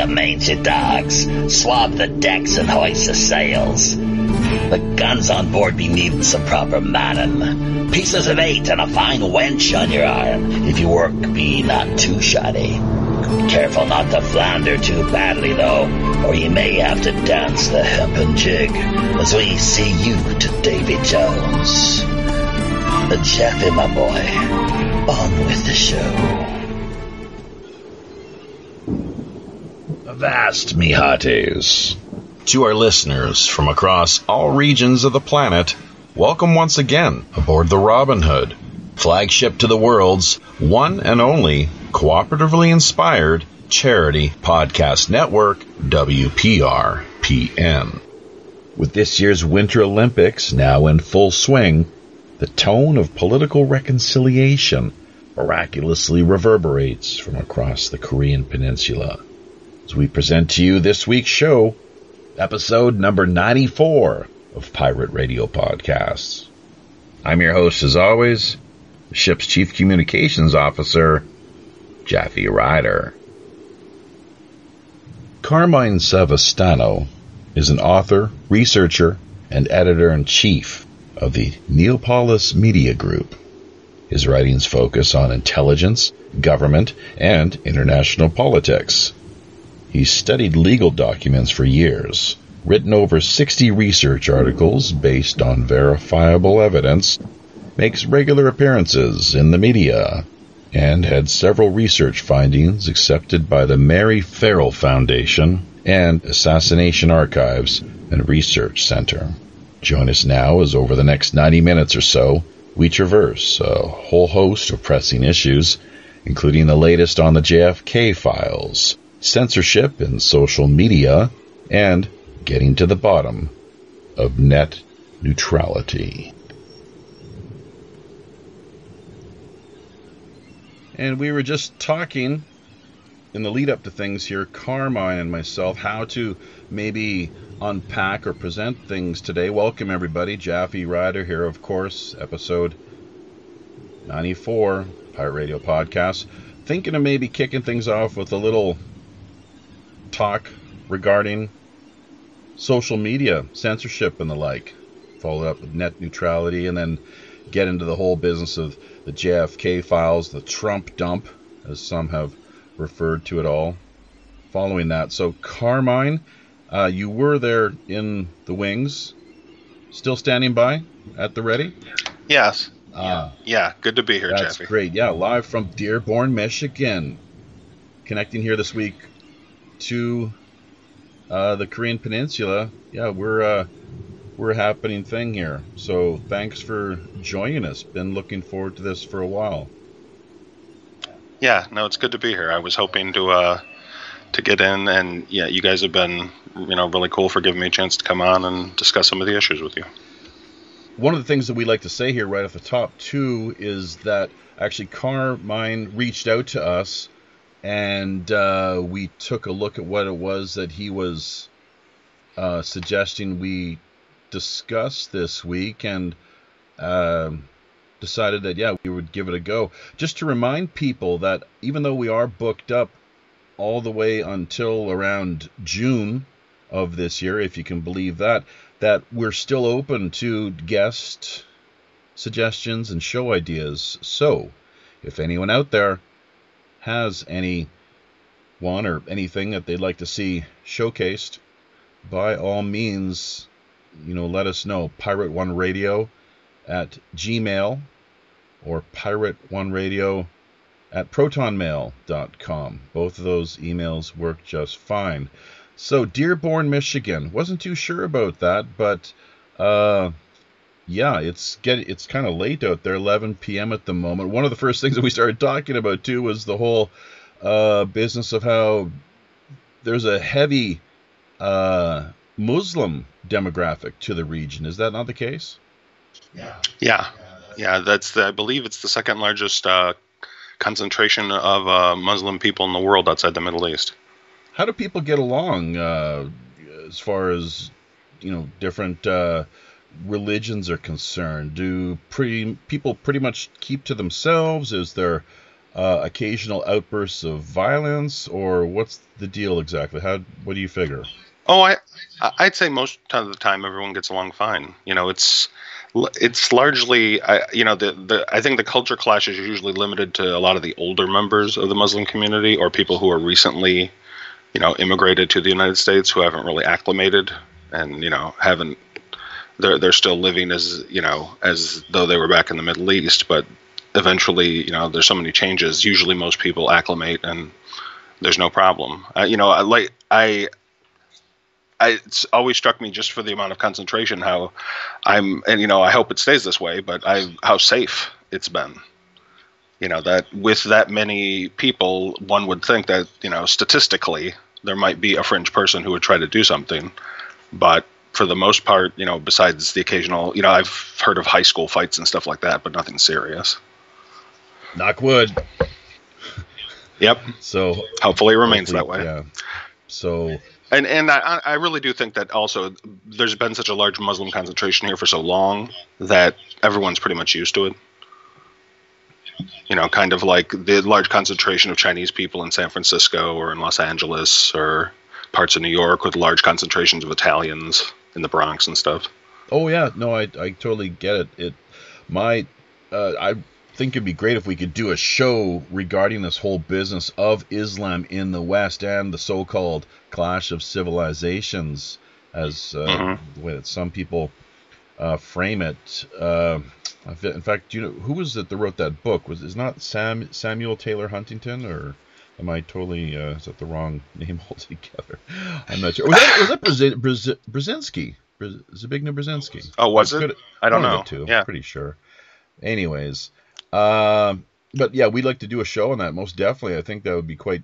you mangy dogs. Swab the decks and hoist the sails. The guns on board be needing some proper manning. Pieces of 8 and a fine wench on your arm, if your work be not too shoddy. Careful not to flounder too badly, though, or you may have to dance the hempen jig as we see you to Davy Jones. Jeffy, my boy, on with the show. Avast, me hearties. To our listeners from across all regions of the planet, welcome once again aboard the Robin Hood, flagship to the world's one and only cooperatively inspired charity podcast network, WPRPN. With this year's Winter Olympics now in full swing, the tone of political reconciliation miraculously reverberates from across the Korean Peninsula. As we present to you this week's show, episode number 94 of Pirate Radio Podcasts. I'm your host, as always, the ship's Chief Communications Officer, Jeffy Ryder. Carmine Savastano is an author, researcher, and editor-in-chief of the Neapolis Media Group. His writings focus on intelligence, government, and international politics. He's studied legal documents for years, written over 60 research articles based on verifiable evidence, makes regular appearances in the media, and had several research findings accepted by the Mary Ferrell Foundation and Assassination Archives and Research Center. Join us now as over the next 90 minutes or so, we traverse a whole host of pressing issues, including the latest on the JFK Files, censorship in social media, and getting to the bottom of net neutrality. And we were just talking in the lead up to things here, Carmine and myself, how to maybe unpack or present things today. Welcome everybody, Jeffy Ryder here, of course, episode 94, Pirate Radio Podcast. Thinking of maybe kicking things off with a little talk regarding social media, censorship and the like. Follow up with net neutrality and then get into the whole business of the JFK Files, the Trump dump, as some have referred to it all. Following that, so Carmine, you were there in the wings, still standing by at the ready? Yes. Yeah, good to be here, That's Jeffy. Great. Yeah, live from Dearborn, Michigan. Connecting here this week to the Korean Peninsula. Yeah, we're a happening thing here. So thanks for joining us. Been looking forward to this for a while. Yeah, no, it's good to be here. I was hoping to get in, and yeah, you guys have been, really cool for giving me a chance to come on and discuss some of the issues with you. One of the things that we like to say here right off the top, too, is that actually Carmine reached out to us, and we took a look at what it was that he was suggesting we discuss this week, and decided that, yeah, we would give it a go. Just to remind people that even though we are booked up all the way until around June of this year, if you can believe that we're still open to guest suggestions and show ideas. So if anyone out there has any one or anything that they'd like to see showcased, by all means, let us know. Pirate One Radio at Gmail or Pirate One Radio at protonmail.com. Both of those emails work just fine. So Dearborn, Michigan. Wasn't too sure about that, but yeah, it's kind of late out there, 11 p.m. at the moment. One of the first things that we started talking about too was the whole business of how there's a heavy Muslim demographic to the region. Is that not the case? Yeah. I believe it's the second largest concentration of Muslim people in the world outside the Middle East. How do people get along as far as different religions are concerned? Do people pretty much keep to themselves? Is there occasional outbursts of violence, or what's the deal exactly? What do you figure? Oh, I'd say most of the time everyone gets along fine. It's largely, I think the culture clashes are usually limited to a lot of the older members of the Muslim community or people who are recently, immigrated to the United States who haven't really acclimated and, haven't, they're still living as though they were back in the Middle East, but eventually, there's so many changes. Usually most people acclimate and there's no problem. It's always struck me just for the amount of concentration how I hope it stays this way, but how safe it's been. That with that many people, one would think that, statistically, there might be a fringe person who would try to do something. But for the most part, besides the occasional, I've heard of high school fights and stuff like that, but nothing serious. Knock wood. Yep. So hopefully it remains that way. Yeah. So. And I really do think that also there's been such a large Muslim concentration here for so long that everyone's pretty much used to it. Kind of like the large concentration of Chinese people in San Francisco or in Los Angeles or parts of New York with large concentrations of Italians in the Bronx and stuff. Oh yeah, no, I totally get it. I think it'd be great if we could do a show regarding this whole business of Islam in the West and the so-called clash of civilizations, as the way that some people frame it. In fact, who was it that wrote that book? Is not Samuel Taylor Huntington, or am I totally is that the wrong name altogether? I'm not sure. Was that Brzezinski? Zbigniew Brzezinski? Oh, was it? I don't know. Yeah, I'm pretty sure. Anyways, but yeah, we'd like to do a show on that. Most definitely, I think that would be quite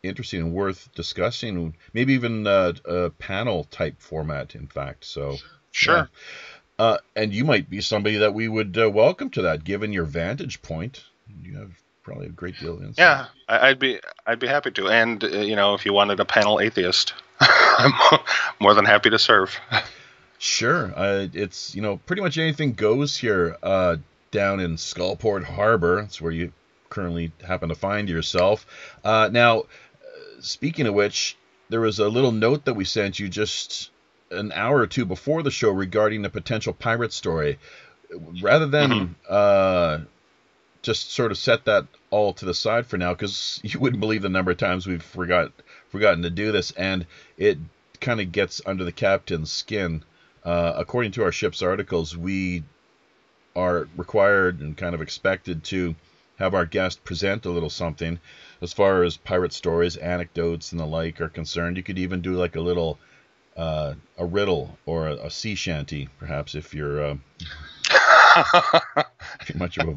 interesting and worth discussing. Maybe even a panel type format, in fact. So sure. Yeah. And you might be somebody that we would welcome to that, given your vantage point. You have probably a great deal of insight. Yeah, I'd be happy to. And if you wanted a panel atheist, I'm more than happy to serve. Sure. It's pretty much anything goes here down in Skullport Harbor. That's where you currently happen to find yourself. Now, speaking of which, there was a little note that we sent you just an hour or two before the show regarding a potential pirate story. Rather than just sort of set that all to the side for now, because you wouldn't believe the number of times we've forgotten to do this, and it kind of gets under the captain's skin. According to our ship's articles, we are required and kind of expected to have our guest present a little something as far as pirate stories, anecdotes, and the like are concerned. You could even do like a little a riddle or a sea shanty, perhaps, if you're too much of a...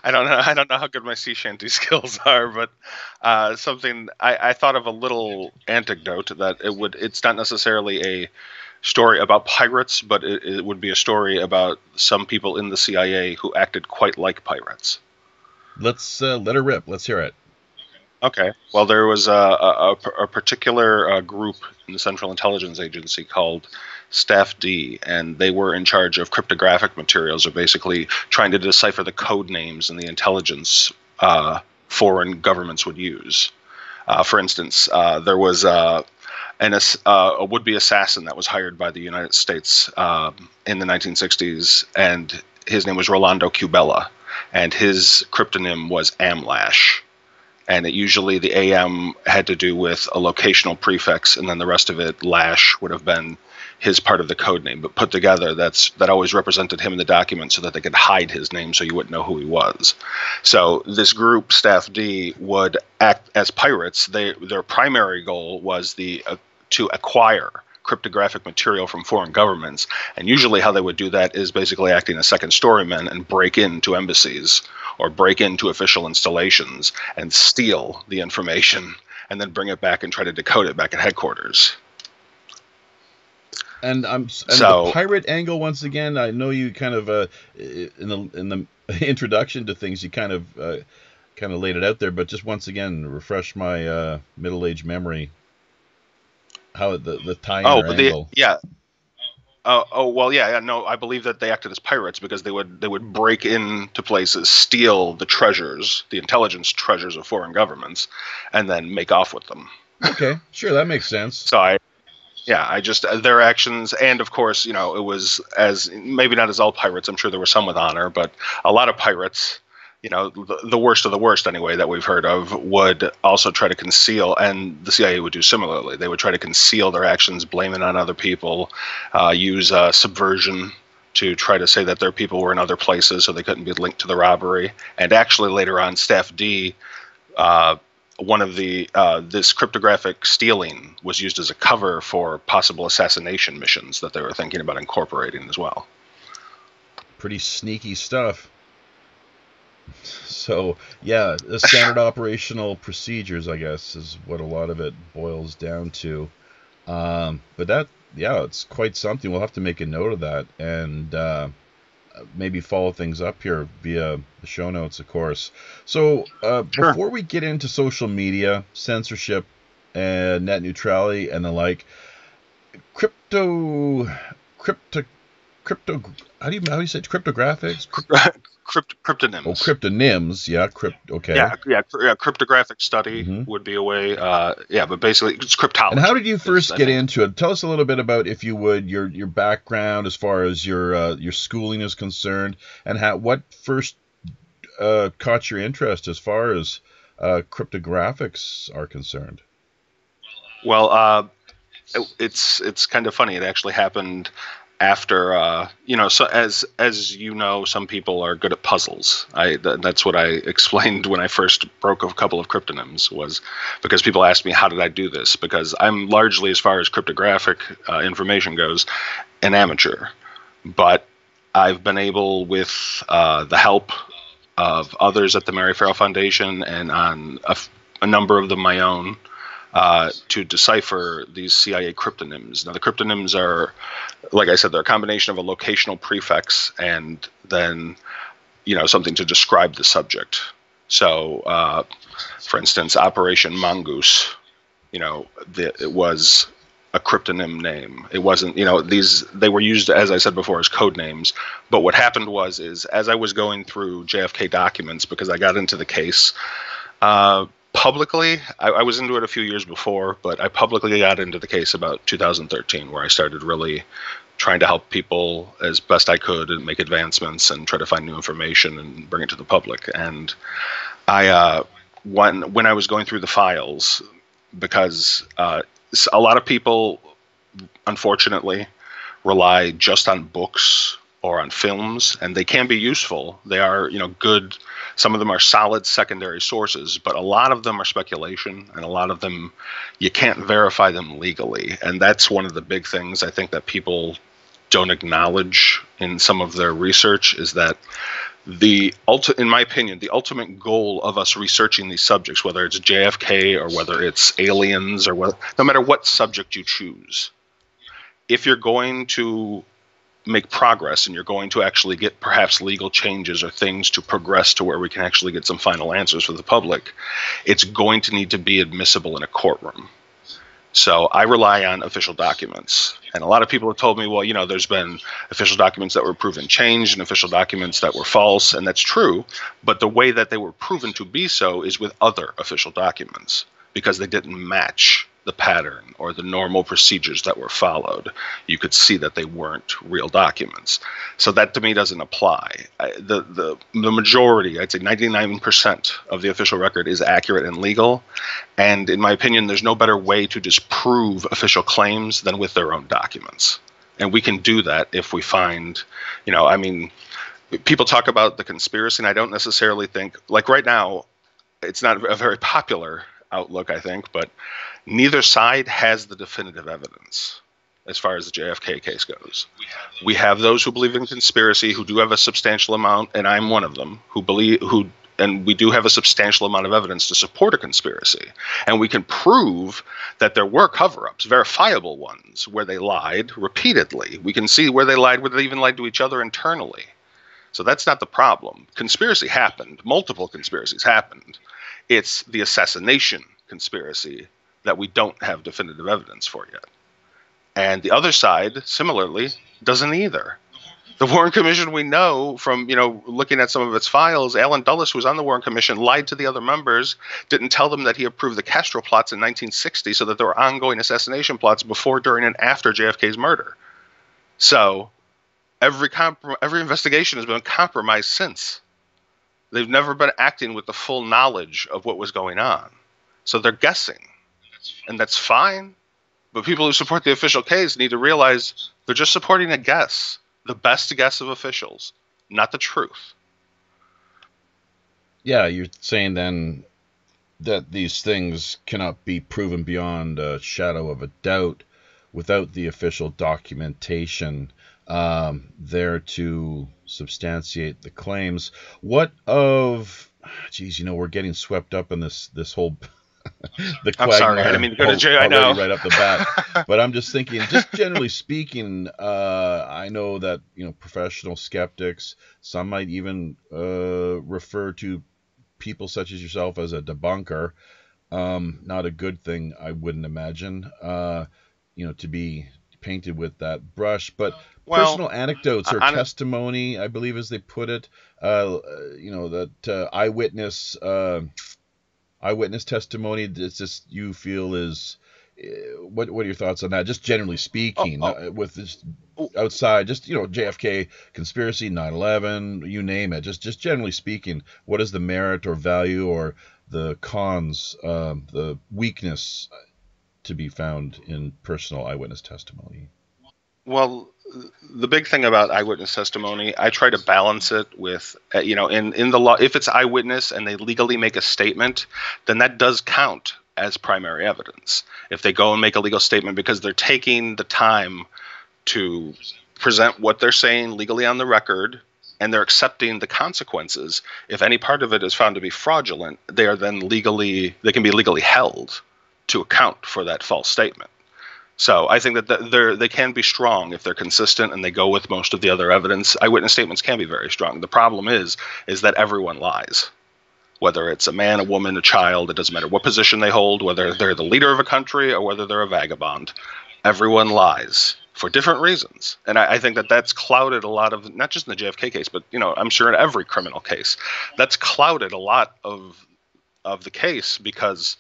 I don't know how good my sea shanty skills are, but something I thought of a little anecdote that it's not necessarily a story about pirates, but it would be a story about some people in the CIA who acted quite like pirates. Let's let her rip. Let's hear it. Okay. Well, there was a particular group in the Central Intelligence Agency called Staff D, and they were in charge of cryptographic materials, or basically trying to decipher the code names and the intelligence foreign governments would use. For instance, there was a would-be assassin that was hired by the United States in the 1960s, and his name was Rolando Cubella, and his cryptonym was Amlash. And it usually the AM had to do with a locational prefix, and then the rest of it, Lash, would have been his part of the code name. But put together, that always represented him in the document so that they could hide his name so you wouldn't know who he was. So this group, Staff D, would act as pirates. Their primary goal was to acquire cryptographic material from foreign governments. And usually how they would do that is basically acting as second storymen and break into embassies or break into official installations and steal the information and then bring it back and try to decode it back at headquarters. And the pirate angle, once again, I know you kind of in the introduction to things, you kind of laid it out there, but just once again, refresh my middle-aged memory. How the tie-in angle? Yeah. Well, yeah, no, I believe that they acted as pirates because they would break into places, steal the treasures, the intelligence treasures of foreign governments, and then make off with them. Okay, sure, that makes sense. So I just their actions, and of course, it was as maybe not as all pirates. I'm sure there were some with honor, but a lot of pirates, the worst of the worst anyway that we've heard of, would also try to conceal, and the CIA would do similarly. They would try to conceal their actions, blame it on other people, use subversion to try to say that their people were in other places so they couldn't be linked to the robbery. And actually later on, Staff D, one of this cryptographic stealing was used as a cover for possible assassination missions that they were thinking about incorporating as well. Pretty sneaky stuff. So, yeah, the standard operational procedures, I guess, is what a lot of it boils down to. But that, yeah, it's quite something. We'll have to make a note of that and maybe follow things up here via the show notes, of course. So, Sure. Before we get into social media, censorship, and net neutrality, and the like, crypto, how do you say it? Cryptographics? Cryptonyms. Oh, cryptonyms, yeah, okay. Yeah, cryptographic study would be a way. But basically it's cryptology. And how did you first get into it? Tell us a little bit about, if you would, your background as far as your schooling is concerned, and what first caught your interest as far as cryptographics are concerned. Well, it's kind of funny. It actually happened after, so as you know, some people are good at puzzles. That's what I explained when I first broke a couple of cryptonyms, was because people asked me, how did I do this? Because I'm largely, as far as cryptographic information goes, an amateur. But I've been able, with the help of others at the Mary Ferrell Foundation and on a number of them my own, to decipher these CIA cryptonyms. Now, the cryptonyms are, like I said, they're a combination of a locational prefix and then, something to describe the subject. So, for instance, Operation Mongoose, it was a cryptonym name. It wasn't, they were used, as I said before, as code names. But what happened was, as I was going through JFK documents, because I got into the case, publicly, I was into it a few years before, but I publicly got into the case about 2013, where I started really trying to help people as best I could and make advancements and try to find new information and bring it to the public. And when I was going through the files, because a lot of people, unfortunately, rely just on books or on films, and they can be useful. They are, good. Some of them are solid secondary sources, but a lot of them are speculation, and a lot of them, you can't verify them legally. And that's one of the big things I think that people don't acknowledge in some of their research, is that in my opinion, the ultimate goal of us researching these subjects, whether it's JFK or whether it's aliens or no matter what subject you choose, if you're going to make progress and you're going to actually get perhaps legal changes or things to progress to where we can actually get some final answers for the public, it's going to need to be admissible in a courtroom. So I rely on official documents. And a lot of people have told me, well, there's been official documents that were proven changed and official documents that were false, and that's true. But the way that they were proven to be so is with other official documents, because they didn't match the pattern or the normal procedures that were followed. You could see that they weren't real documents. So that to me doesn't apply. The majority, I'd say 99% of the official record is accurate and legal. And in my opinion, there's no better way to disprove official claims than with their own documents. And we can do that if we find, people talk about the conspiracy, and I don't necessarily think, like right now, it's not a very popular outlook, I think, but neither side has the definitive evidence as far as the JFK case goes. We have those who believe in conspiracy, who do have a substantial amount, and I'm one of them, and we do have a substantial amount of evidence to support a conspiracy. And we can prove that there were cover-ups, verifiable ones, where they lied repeatedly. We can see where they lied, where they even lied to each other internally. So that's not the problem. Conspiracy happened. Multiple conspiracies happened. It's the assassination conspiracy that we don't have definitive evidence for yet. And the other side, similarly, doesn't either. The Warren Commission, we know from, looking at some of its files, Alan Dulles, who was on the Warren Commission, lied to the other members, didn't tell them that he approved the Castro plots in 1960, so that there were ongoing assassination plots before, during, and after JFK's murder. So every investigation has been compromised since. They've never been acting with the full knowledge of what was going on. So they're guessing, and that's fine. But people who support the official case need to realize they're just supporting a guess. The best guess of officials, not the truth. Yeah, you're saying then that these things cannot be proven beyond a shadow of a doubt without the official documentation there to substantiate the claims. What of, we're getting swept up in this whole the I'm sorry, I didn't mean to go to jail. I know, right up the bat. But I'm just thinking, just generally speaking, I know that professional skeptics, some might even refer to people such as yourself as a debunker. Not a good thing, I wouldn't imagine. To be painted with that brush, but personal anecdotes or testimony, I believe, as they put it, that eyewitness testimony, it's just you feel is, what are your thoughts on that? Just generally speaking, with this outside, just JFK conspiracy, 9/11, you name it. Just generally speaking, what is the merit or value or the cons, the weakness to be found in personal eyewitness testimony? Well, the big thing about eyewitness testimony, I try to balance it with, in the law, if it's eyewitness and they legally make a statement, then that does count as primary evidence. If they go and make a legal statement because they're taking the time to present what they're saying legally on the record, and they're accepting the consequences, if any part of it is found to be fraudulent, they can be legally held to account for that false statement. So I think that they can be strong if they're consistent and they go with most of the other evidence. Eyewitness statements can be very strong. The problem is that everyone lies. Whether it's a man, a woman, a child, it doesn't matter what position they hold, whether they're the leader of a country or whether they're a vagabond. Everyone lies for different reasons. And I think that that's clouded a lot of, not just in the JFK case, but I'm sure in every criminal case, that's clouded a lot of the case because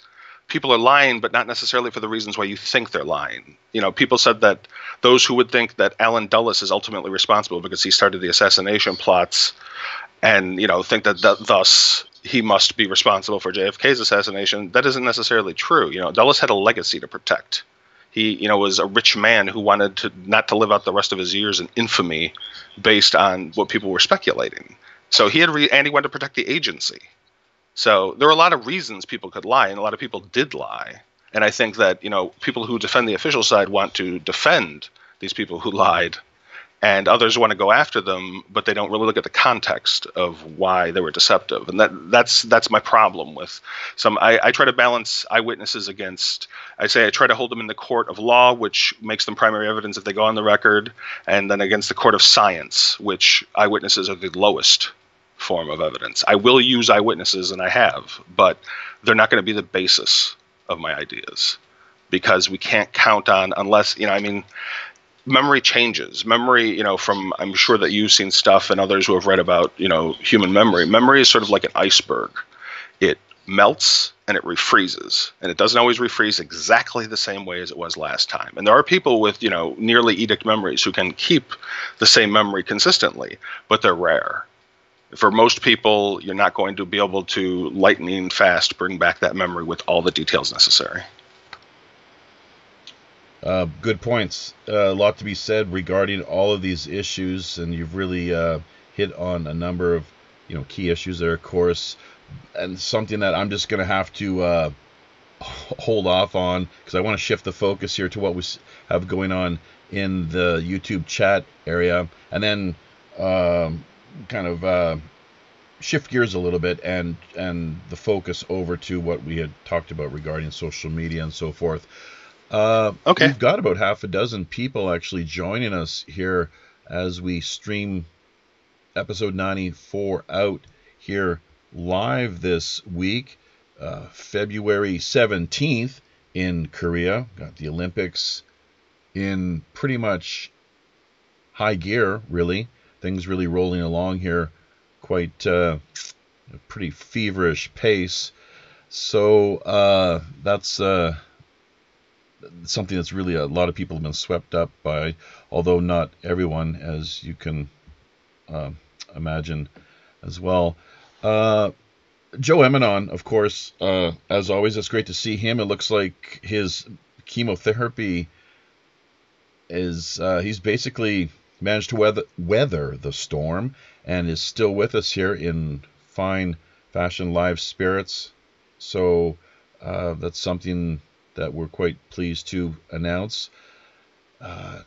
people are lying, but not necessarily for the reasons why you think they're lying. People said that those who would think that Alan Dulles is ultimately responsible because he started the assassination plots and, think that thus he must be responsible for JFK's assassination, that isn't necessarily true. Dulles had a legacy to protect. He, was a rich man who wanted not to live out the rest of his years in infamy based on what people were speculating. So he and he wanted to protect the agency. So there are a lot of reasons people could lie, and a lot of people did lie. And I think that, people who defend the official side want to defend these people who lied, and others want to go after them, but they don't really look at the context of why they were deceptive. And that's my problem with some. I try to balance eyewitnesses against, I try to hold them in the court of law, which makes them primary evidence if they go on the record, and then against the court of science, which eyewitnesses are the lowest form of evidence. I will use eyewitnesses, and I have, but they're not going to be the basis of my ideas because we can't count on, unless, memory changes. Memory, from, I'm sure that you've seen stuff and others who have read about, human memory. Memory is sort of like an iceberg. It melts and it refreezes, and it doesn't always refreeze exactly the same way as it was last time. And there are people with, nearly edict memories who can keep the same memory consistently, but they're rare. For most people, you're not going to be able to lightning fast bring back that memory with all the details necessary. Good points. A lot to be said regarding all of these issues, and you've really hit on a number of key issues there, of course, and something that I'm just going to have to hold off on because I want to shift the focus here to what we have going on in the YouTube chat area, and then kind of shift gears a little bit and the focus over to what we had talked about regarding social media and so forth. Okay. We've got about half a dozen people actually joining us here as we stream episode 94 out here live this week, February 17th in Korea. Got the Olympics in pretty much high gear, really. Things really rolling along here, quite a pretty feverish pace. So that's something that's really a lot of people have been swept up by, although not everyone, as you can imagine as well. Joe Emanon, of course, as always, it's great to see him. It looks like his chemotherapy is, he's basically managed to weather the storm and is still with us here in fine fashion, live spirits. So that's something that we're quite pleased to announce.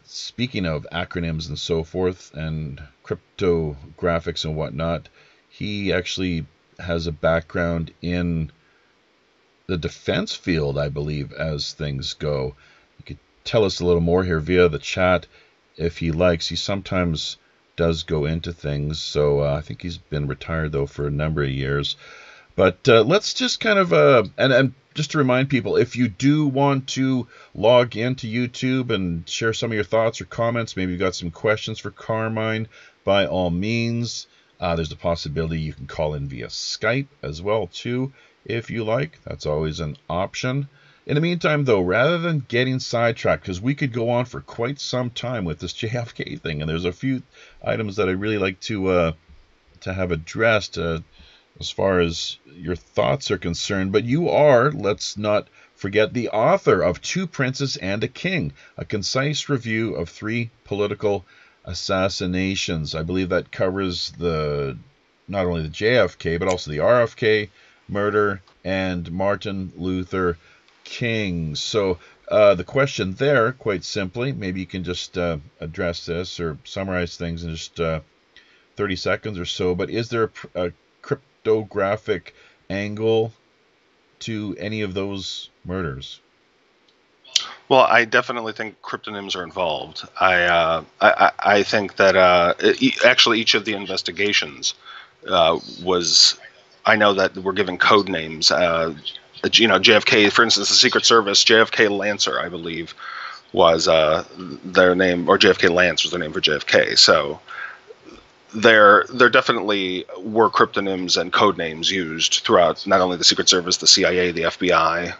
Speaking of acronyms and so forth and cryptographics and whatnot, he actually has a background in the defense field, I believe, as things go. You could tell us a little more here via the chat if he likes. He sometimes does go into things, so I think he's been retired, though, for a number of years. But let's just kind of, and just to remind people, if you do want to log into YouTube and share some of your thoughts or comments, maybe you've got some questions for Carmine, by all means, there's a possibility you can call in via Skype as well, too, if you like. That's always an option. In the meantime, though, rather than getting sidetracked, because we could go on for quite some time with this JFK thing, and there's a few items that I'd really like to have addressed as far as your thoughts are concerned. But you are, let's not forget, the author of Two Princes and a King, a concise review of 3 political assassinations. I believe that covers not only the JFK, but also the RFK murder and Martin Luther King. So the question there, quite simply, maybe you can just address this or summarize things in just 30 seconds or so, but is there a cryptographic angle to any of those murders? Well, I definitely think cryptonyms are involved. I think that actually each of the investigations was, I know that we're given code names. JFK, for instance, the Secret Service, JFK Lancer, I believe, was their name, or JFK Lance was their name for JFK. So there definitely were cryptonyms and code names used throughout not only the Secret Service, the CIA, the FBI.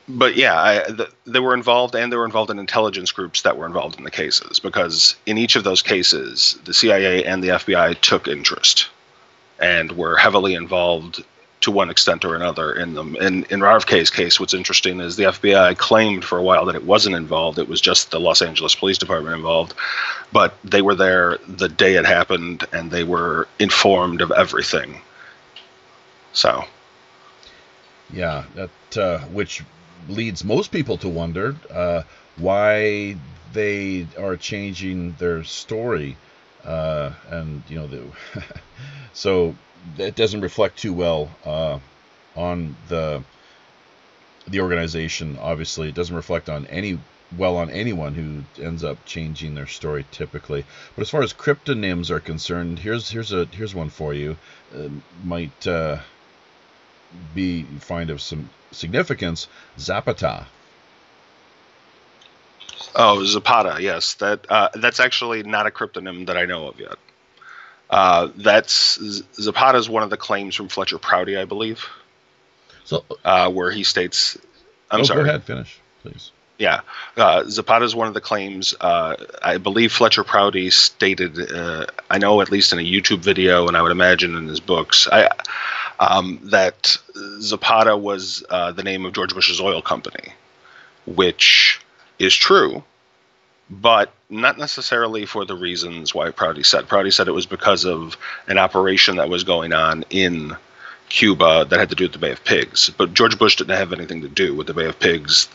But yeah, they were involved, and they were involved in intelligence groups that were involved in the cases, because in each of those cases, the CIA and the FBI took interest and were heavily involved to one extent or another in them. In RFK's case, what's interesting is the FBI claimed for a while that it wasn't involved. It was just the Los Angeles Police Department involved. But they were there the day it happened, and they were informed of everything. So. Yeah, that which leads most people to wonder why they are changing their story. And, so it doesn't reflect too well on the organization. Obviously, it doesn't reflect on anyone who ends up changing their story typically. But as far as cryptonyms are concerned, here's one for you. Might find of some significance. Zapata. Oh, Zapata, yes. That's actually not a cryptonym that I know of yet. Zapata is one of the claims from Fletcher Prouty, I believe. So, where he states, I'm sorry. Go ahead, finish, please. Yeah, Zapata is one of the claims. I believe Fletcher Prouty stated, I know at least in a YouTube video, and I would imagine in his books, that Zapata was the name of George Bush's oil company, which is true, but not necessarily for the reasons why Prouty said. Prouty said it was because of an operation that was going on in Cuba that had to do with the Bay of Pigs. But George Bush didn't have anything to do with the Bay of Pigs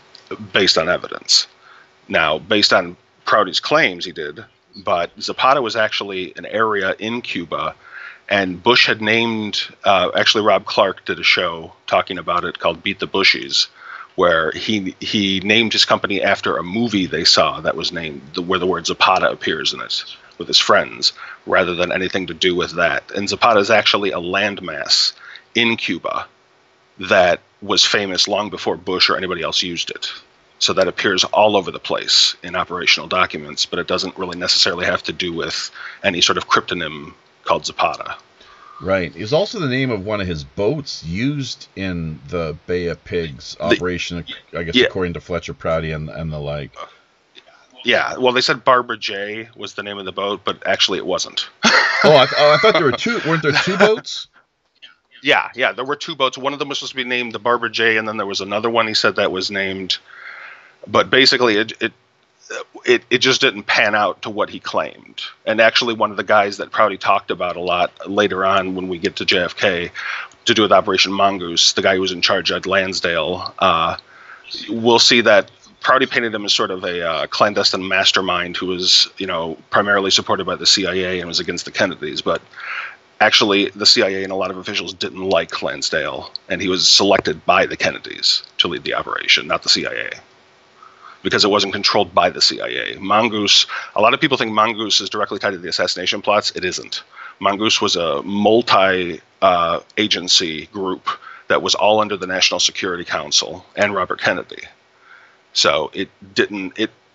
based on evidence. Now, based on Prouty's claims, he did, but Zapata was actually an area in Cuba, and Bush had named, actually Rob Clark did a show talking about it called Beat the Bushies, where he named his company after a movie they saw that was named, where the word Zapata appears in it, with his friends, rather than anything to do with that. And Zapata is actually a landmass in Cuba that was famous long before Bush or anybody else used it. So that appears all over the place in operational documents, but it doesn't really necessarily have to do with any sort of cryptonym called Zapata. Right. It was also the name of one of his boats used in the Bay of Pigs operation, I guess, according to Fletcher Prouty and the like. Yeah, well, they said Barbara J was the name of the boat, but actually it wasn't. I thought there were two. Weren't there two boats? Yeah, there were two boats. One of them was supposed to be named the Barbara J, and then there was another one he said that was named. But basically, it just didn't pan out to what he claimed. And actually, one of the guys that Prouty talked about a lot later on when we get to JFK to do with Operation Mongoose, the guy who was in charge at Lansdale, we'll see that Prouty painted him as sort of a clandestine mastermind who was, primarily supported by the CIA and was against the Kennedys. But actually, the CIA and a lot of officials didn't like Lansdale, and he was selected by the Kennedys to lead the operation, not the CIA, because it wasn't controlled by the CIA. Mongoose, a lot of people think Mongoose is directly tied to the assassination plots. It isn't. Mongoose was a multi-agency group that was all under the National Security Council and Robert Kennedy. So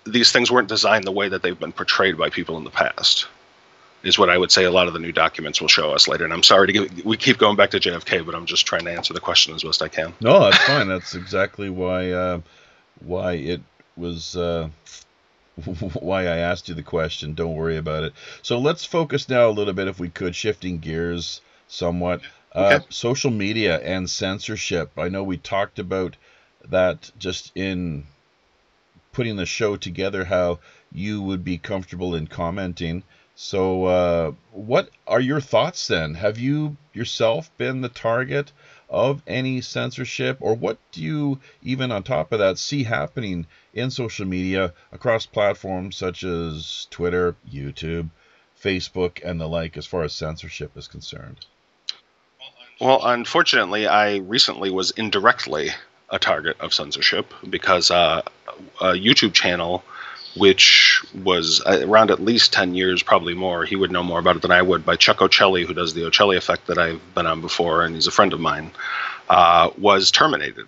these things weren't designed the way that they've been portrayed by people in the past, is what I would say a lot of the new documents will show us later. And I'm sorry we keep going back to JFK, but I'm just trying to answer the question as best I can. No, that's fine. That's exactly why it was why I asked you the question. Don't worry about it. So let's focus now a little bit, if we could, shifting gears somewhat. Okay. Social media and censorship. I know we talked about that just in putting the show together, how you would be comfortable in commenting. So what are your thoughts then? Have you yourself been the target of any censorship, or what do you, even on top of that, see happening in social media across platforms such as Twitter, YouTube, Facebook, and the like, as far as censorship is concerned? Well, unfortunately, I recently was indirectly a target of censorship because a YouTube channel, which was around at least 10 years, probably more, he would know more about it than I would, by Chuck Ocelli, who does the Ocelli Effect that I've been on before, and he's a friend of mine, was terminated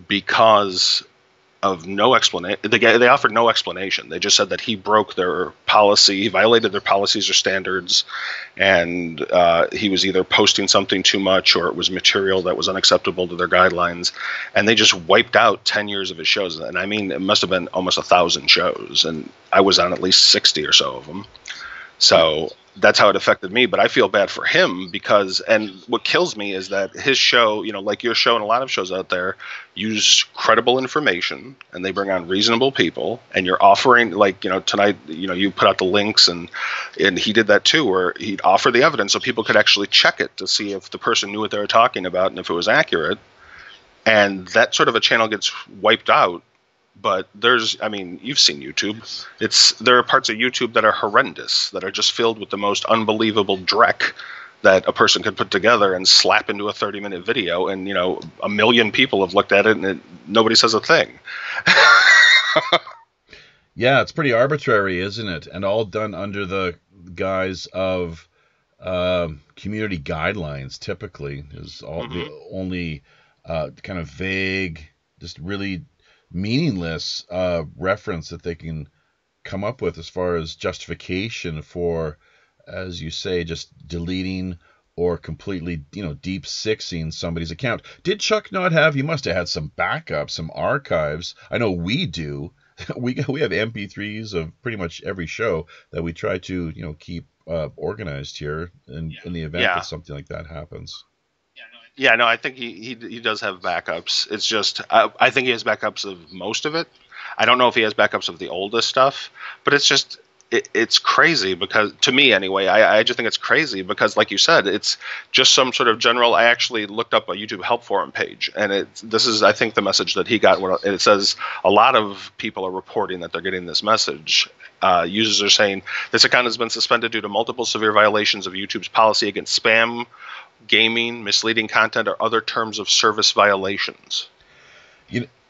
because of no explanation. They offered no explanation. They just said that he broke their policy, he violated their policies or standards, and he was either posting something too much or it was material that was unacceptable to their guidelines. And they just wiped out 10 years of his shows. And I mean, it must have been almost 1,000 shows, and I was on at least 60 or so of them. So that's how it affected me. But I feel bad for him because, and what kills me is that his show, like your show and a lot of shows out there, use credible information and they bring on reasonable people. And you're offering, tonight, you put out the links, and he did that too, where he'd offer the evidence so people could actually check it to see if the person knew what they were talking about and if it was accurate. And that sort of a channel gets wiped out. But you've seen YouTube. There are parts of YouTube that are horrendous, that are just filled with the most unbelievable dreck that a person could put together and slap into a 30-minute video. And, 1 million people have looked at it, and nobody says a thing. Yeah, it's pretty arbitrary, isn't it? And all done under the guise of community guidelines, typically, is all the only kind of vague, just really meaningless reference that they can come up with as far as justification for, as you say, just deleting or completely, deep sixing somebody's account. Did Chuck not have? He must have had some backups, some archives. I know we do. We have MP3s of pretty much every show that we try to, keep organized here in the event that something like that happens. Yeah, no, I think he does have backups. It's just I think he has backups of most of it. I don't know if he has backups of the oldest stuff, but it's just it's crazy because, to me anyway, I just think it's crazy because, like you said, it's just some sort of general. I actually looked up a YouTube help forum page, and this is, I think, the message that he got. And it says a lot of people are reporting that they're getting this message. Users are saying this account has been suspended due to multiple severe violations of YouTube's policy against spam, gaming, misleading content, or other terms of service violations.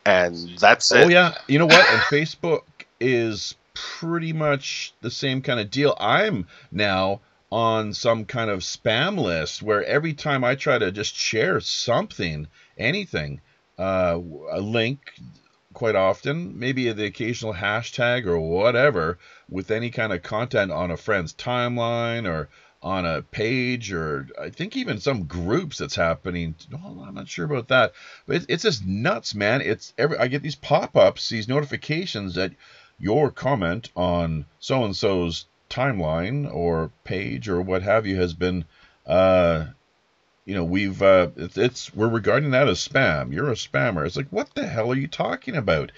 And that's it. Oh, yeah. You know what? And Facebook is pretty much the same kind of deal. I'm now on some kind of spam list where every time I try to just share something, anything, a link, quite often, maybe the occasional hashtag or whatever, with any kind of content on a friend's timeline or on a page, or I think even some groups that's happening. Well, I'm not sure about that, but it's just nuts, man. I get these pop-ups, these notifications that your comment on so-and-so's timeline or page or what have you has been, we're regarding that as spam. You're a spammer. It's like, what the hell are you talking about?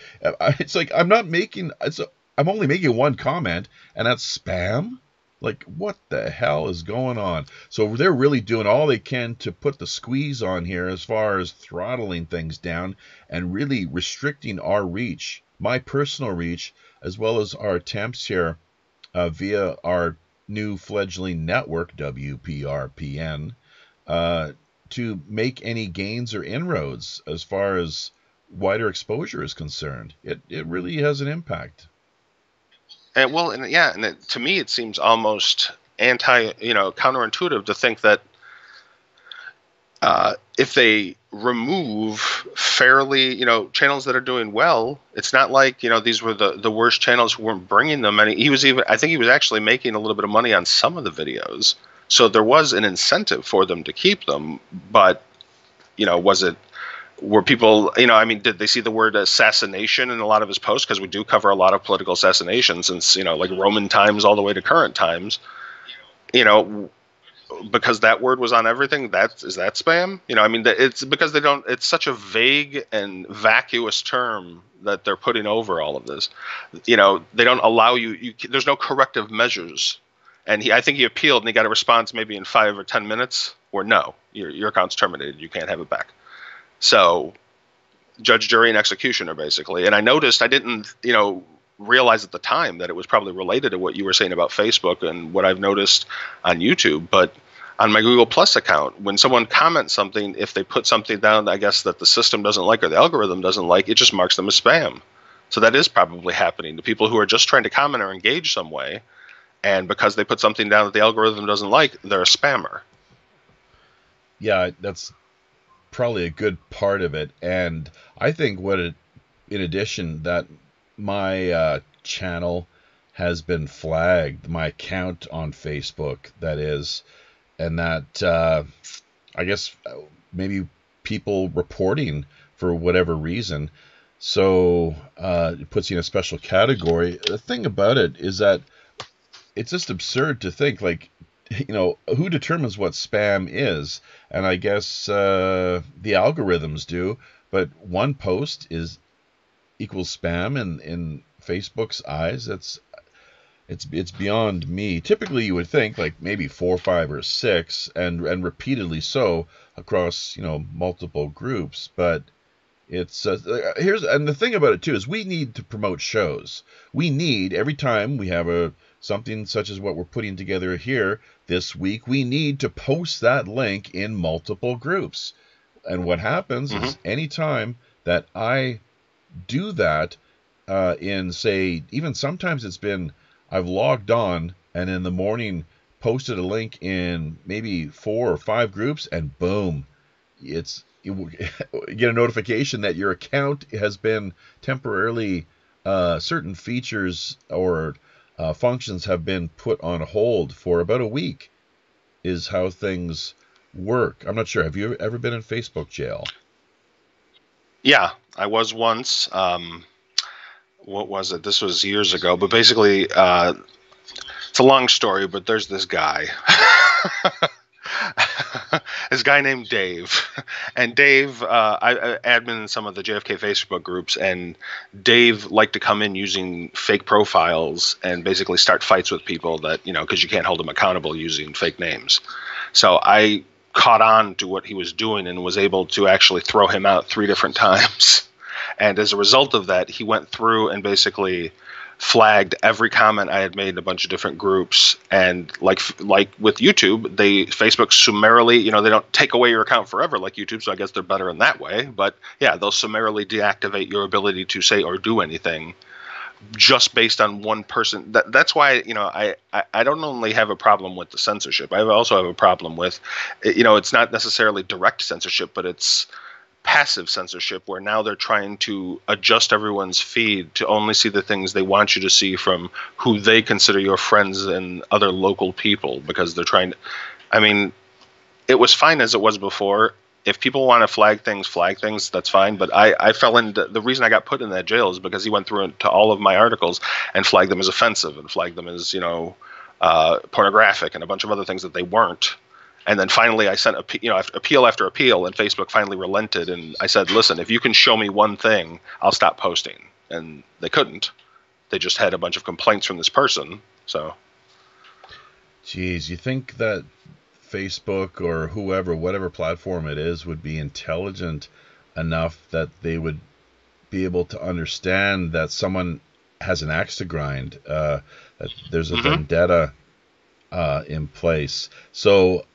It's like, I'm only making one comment, and that's spam? Like, what the hell is going on? So they're really doing all they can to put the squeeze on here as far as throttling things down and really restricting our reach, my personal reach, as well as our attempts here via our new fledgling network, WPRPN, to make any gains or inroads as far as wider exposure is concerned. It really has an impact. To me, it seems almost counterintuitive to think that if they remove fairly, channels that are doing well, it's not like, these were the worst channels who weren't bringing them any. I think he was actually making a little bit of money on some of the videos. So there was an incentive for them to keep them. But, were people, did they see the word assassination in a lot of his posts? Because we do cover a lot of political assassinations since, like Roman times all the way to current times, because that word was on everything. Is that spam? It's because it's such a vague and vacuous term that they're putting over all of this. They don't allow there's no corrective measures. And I think he appealed and he got a response maybe in 5 or 10 minutes, or no, your account's terminated. You can't have it back. So judge, jury, and executioner, basically. And I noticed, I didn't, realize at the time that it was probably related to what you were saying about Facebook and what I've noticed on YouTube. But on my Google Plus account, when someone comments something, if they put something down, I guess that the system doesn't like or the algorithm doesn't like, it just marks them as spam. So that is probably happening to people who are just trying to comment or engage some way. And because they put something down that the algorithm doesn't like, they're a spammer. Yeah, that's probably a good part of it. And I think in addition, that my channel has been flagged, my account on Facebook, that is, and that I guess maybe people reporting for whatever reason. So it puts you in a special category. The thing about it is that it's just absurd to think, like, who determines what spam is? And I guess the algorithms do, but one post equals spam in Facebook's eyes. It's beyond me. Typically, you would think like maybe 4, 5, or 6, and repeatedly so across multiple groups. But it's and the thing about it too is we need to promote shows. We need, every time we have something such as what we're putting together here this week, we need to post that link in multiple groups. And what happens is anytime that I do that in, say, even sometimes I've logged on and in the morning posted a link in maybe 4 or 5 groups, and boom, you get a notification that your account has been temporarily, certain features or functions have been put on hold for about a week, is how things work. I'm not sure. Have you ever been in Facebook jail? Yeah, I was once. What was it? This was years ago. But basically, it's a long story, but there's this guy. This guy named Dave. And Dave, I admin some of the JFK Facebook groups, and Dave liked to come in using fake profiles and basically start fights with people that, because you can't hold them accountable using fake names. So I caught on to what he was doing and was able to actually throw him out 3 different times. And as a result of that, he went through and basically flagged every comment I had made in a bunch of different groups. And like with YouTube, Facebook summarily, they don't take away your account forever like YouTube, so I guess they're better in that way. But yeah, they'll summarily deactivate your ability to say or do anything just based on one person. That's why, I don't only have a problem with the censorship. I also have a problem with, it's not necessarily direct censorship, but it's passive censorship, where now they're trying to adjust everyone's feed to only see the things they want you to see from who they consider your friends and other local people, because they're trying to, I mean, it was fine as it was before. If people want to flag things, that's fine. But I fell into, the reason I got put in that jail is because he went through to all of my articles and flagged them as offensive and flagged them as, pornographic and a bunch of other things that they weren't. And then finally I sent appeal after appeal, and Facebook finally relented. And I said, listen, if you can show me one thing, I'll stop posting. And they couldn't. They just had a bunch of complaints from this person. So. Geez, you think that Facebook or whoever, whatever platform it is, would be intelligent enough that they would be able to understand that someone has an axe to grind, that there's a vendetta in place. So,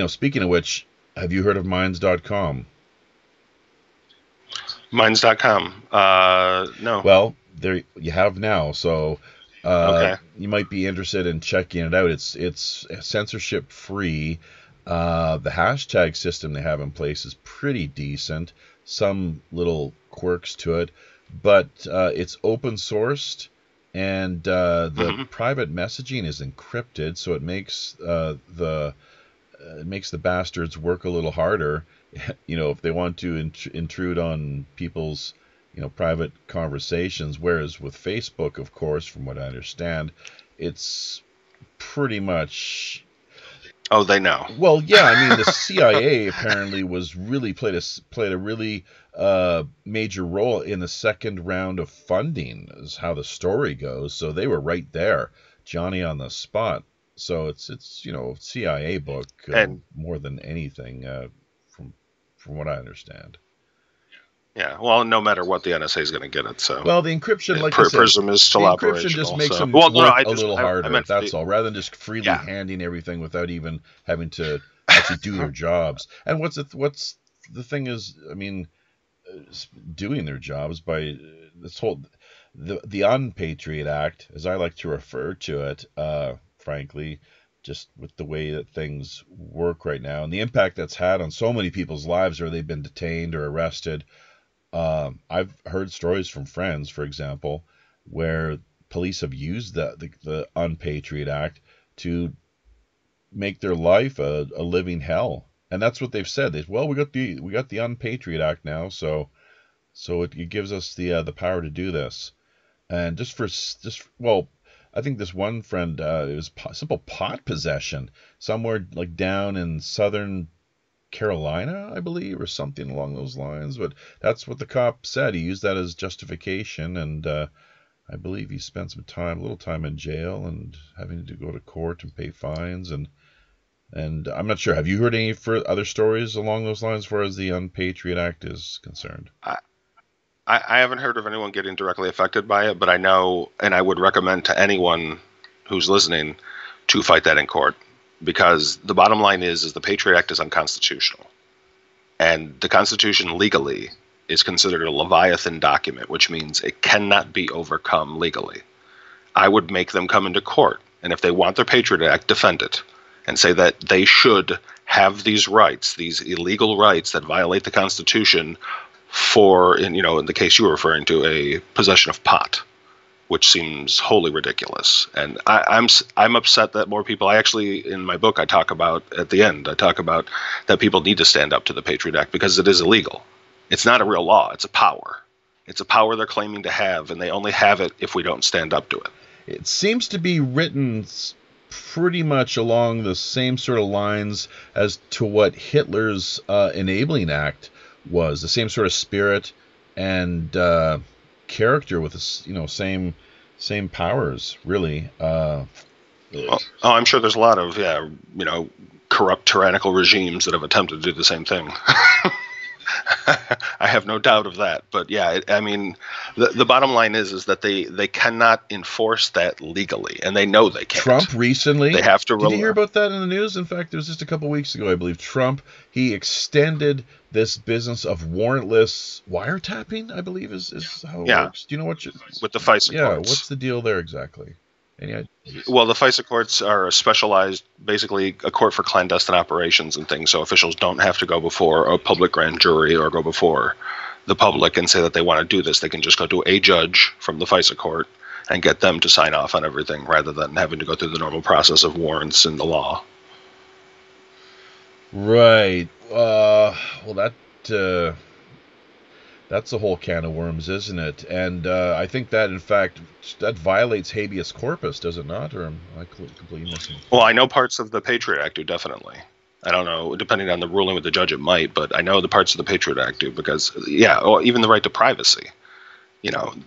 speaking of which, have you heard of Minds.com? Minds.com? No. Well, there you have now. So okay. You might be interested in checking it out. It's censorship free. The hashtag system they have in place is pretty decent. Some little quirks to it, but it's open sourced, and the private messaging is encrypted, so it makes the bastards work a little harder. If they want to intrude on people's private conversations. Whereas with Facebook, of course, from what I understand, it's pretty much. Oh, they know. Well, yeah, I mean, the CIA apparently played a really major role in the second round of funding, is how the story goes. So they were right there, Johnny on the spot. So it's CIA book and more than anything, from what I understand. Yeah, well, no matter what, the NSA is going to get it. So, well, the encryption, like I said, PRISM is still operational. The encryption just makes them a little harder. That's all. Rather than just freely handing everything without even having to actually do their jobs. And what's the thing is, I mean, doing their jobs by this whole the Unpatriot Act, as I like to refer to it, frankly, just with the way that things work right now and the impact that's had on so many people's lives, where they've been detained or arrested. I've heard stories from friends, for example, where police have used the Unpatriot Act to make their life a living hell, and that's what they've said. We got the Unpatriot Act now, so it gives us the power to do this, and I think this one friend, it was simple pot possession somewhere like down in southern Carolina, I believe, or something along those lines. But that's what the cop said. He used that as justification, and I believe he spent a little time in jail and having to go to court and pay fines. And I'm not sure. Have you heard any other stories along those lines as far as the Unpatriot Act is concerned? I haven't heard of anyone getting directly affected by it, but I know, and I would recommend to anyone who's listening to fight that in court. Because the bottom line is the Patriot Act is unconstitutional. And the Constitution legally is considered a Leviathan document, which means it cannot be overcome legally. I would make them come into court, and if they want their Patriot Act, defend it, and say that they should have these rights, these illegal rights that violate the Constitution for, in the case you were referring to, a possession of pot, which seems wholly ridiculous. And I'm upset that more people, I actually, in my book, I talk about that people need to stand up to the Patriot Act because it is illegal. It's not a real law. It's a power. It's a power they're claiming to have, and they only have it if we don't stand up to it. It seems to be written pretty much along the same sort of lines as to what Hitler's Enabling Act was, the same sort of spirit and character with the same powers, really. I'm sure there's a lot of corrupt tyrannical regimes that have attempted to do the same thing. I have no doubt of that. But yeah, the bottom line is that they cannot enforce that legally, and they know they can't. Trump recently, they have to. Did you hear about that in the news? In fact, it was just a couple weeks ago, I believe. Trump, he extended this business of warrantless wiretapping, I believe is how it works. Do you know with the FISA courts? What's the deal there exactly? And yeah, Well, the FISA courts are a specialized, basically a court for clandestine operations and things, so officials don't have to go before a public grand jury or go before the public and say that they want to do this. They can just go to a judge from the FISA court and get them to sign off on everything rather than having to go through the normal process of warrants in the law. right. Well, that's a whole can of worms, isn't it? And I think that, in fact, that violates habeas corpus, does it not? Or am I completely missing? Well, I know parts of the Patriot Act do, definitely. I don't know, depending on the ruling with the judge, it might, but I know the parts of the Patriot Act do because, even the right to privacy.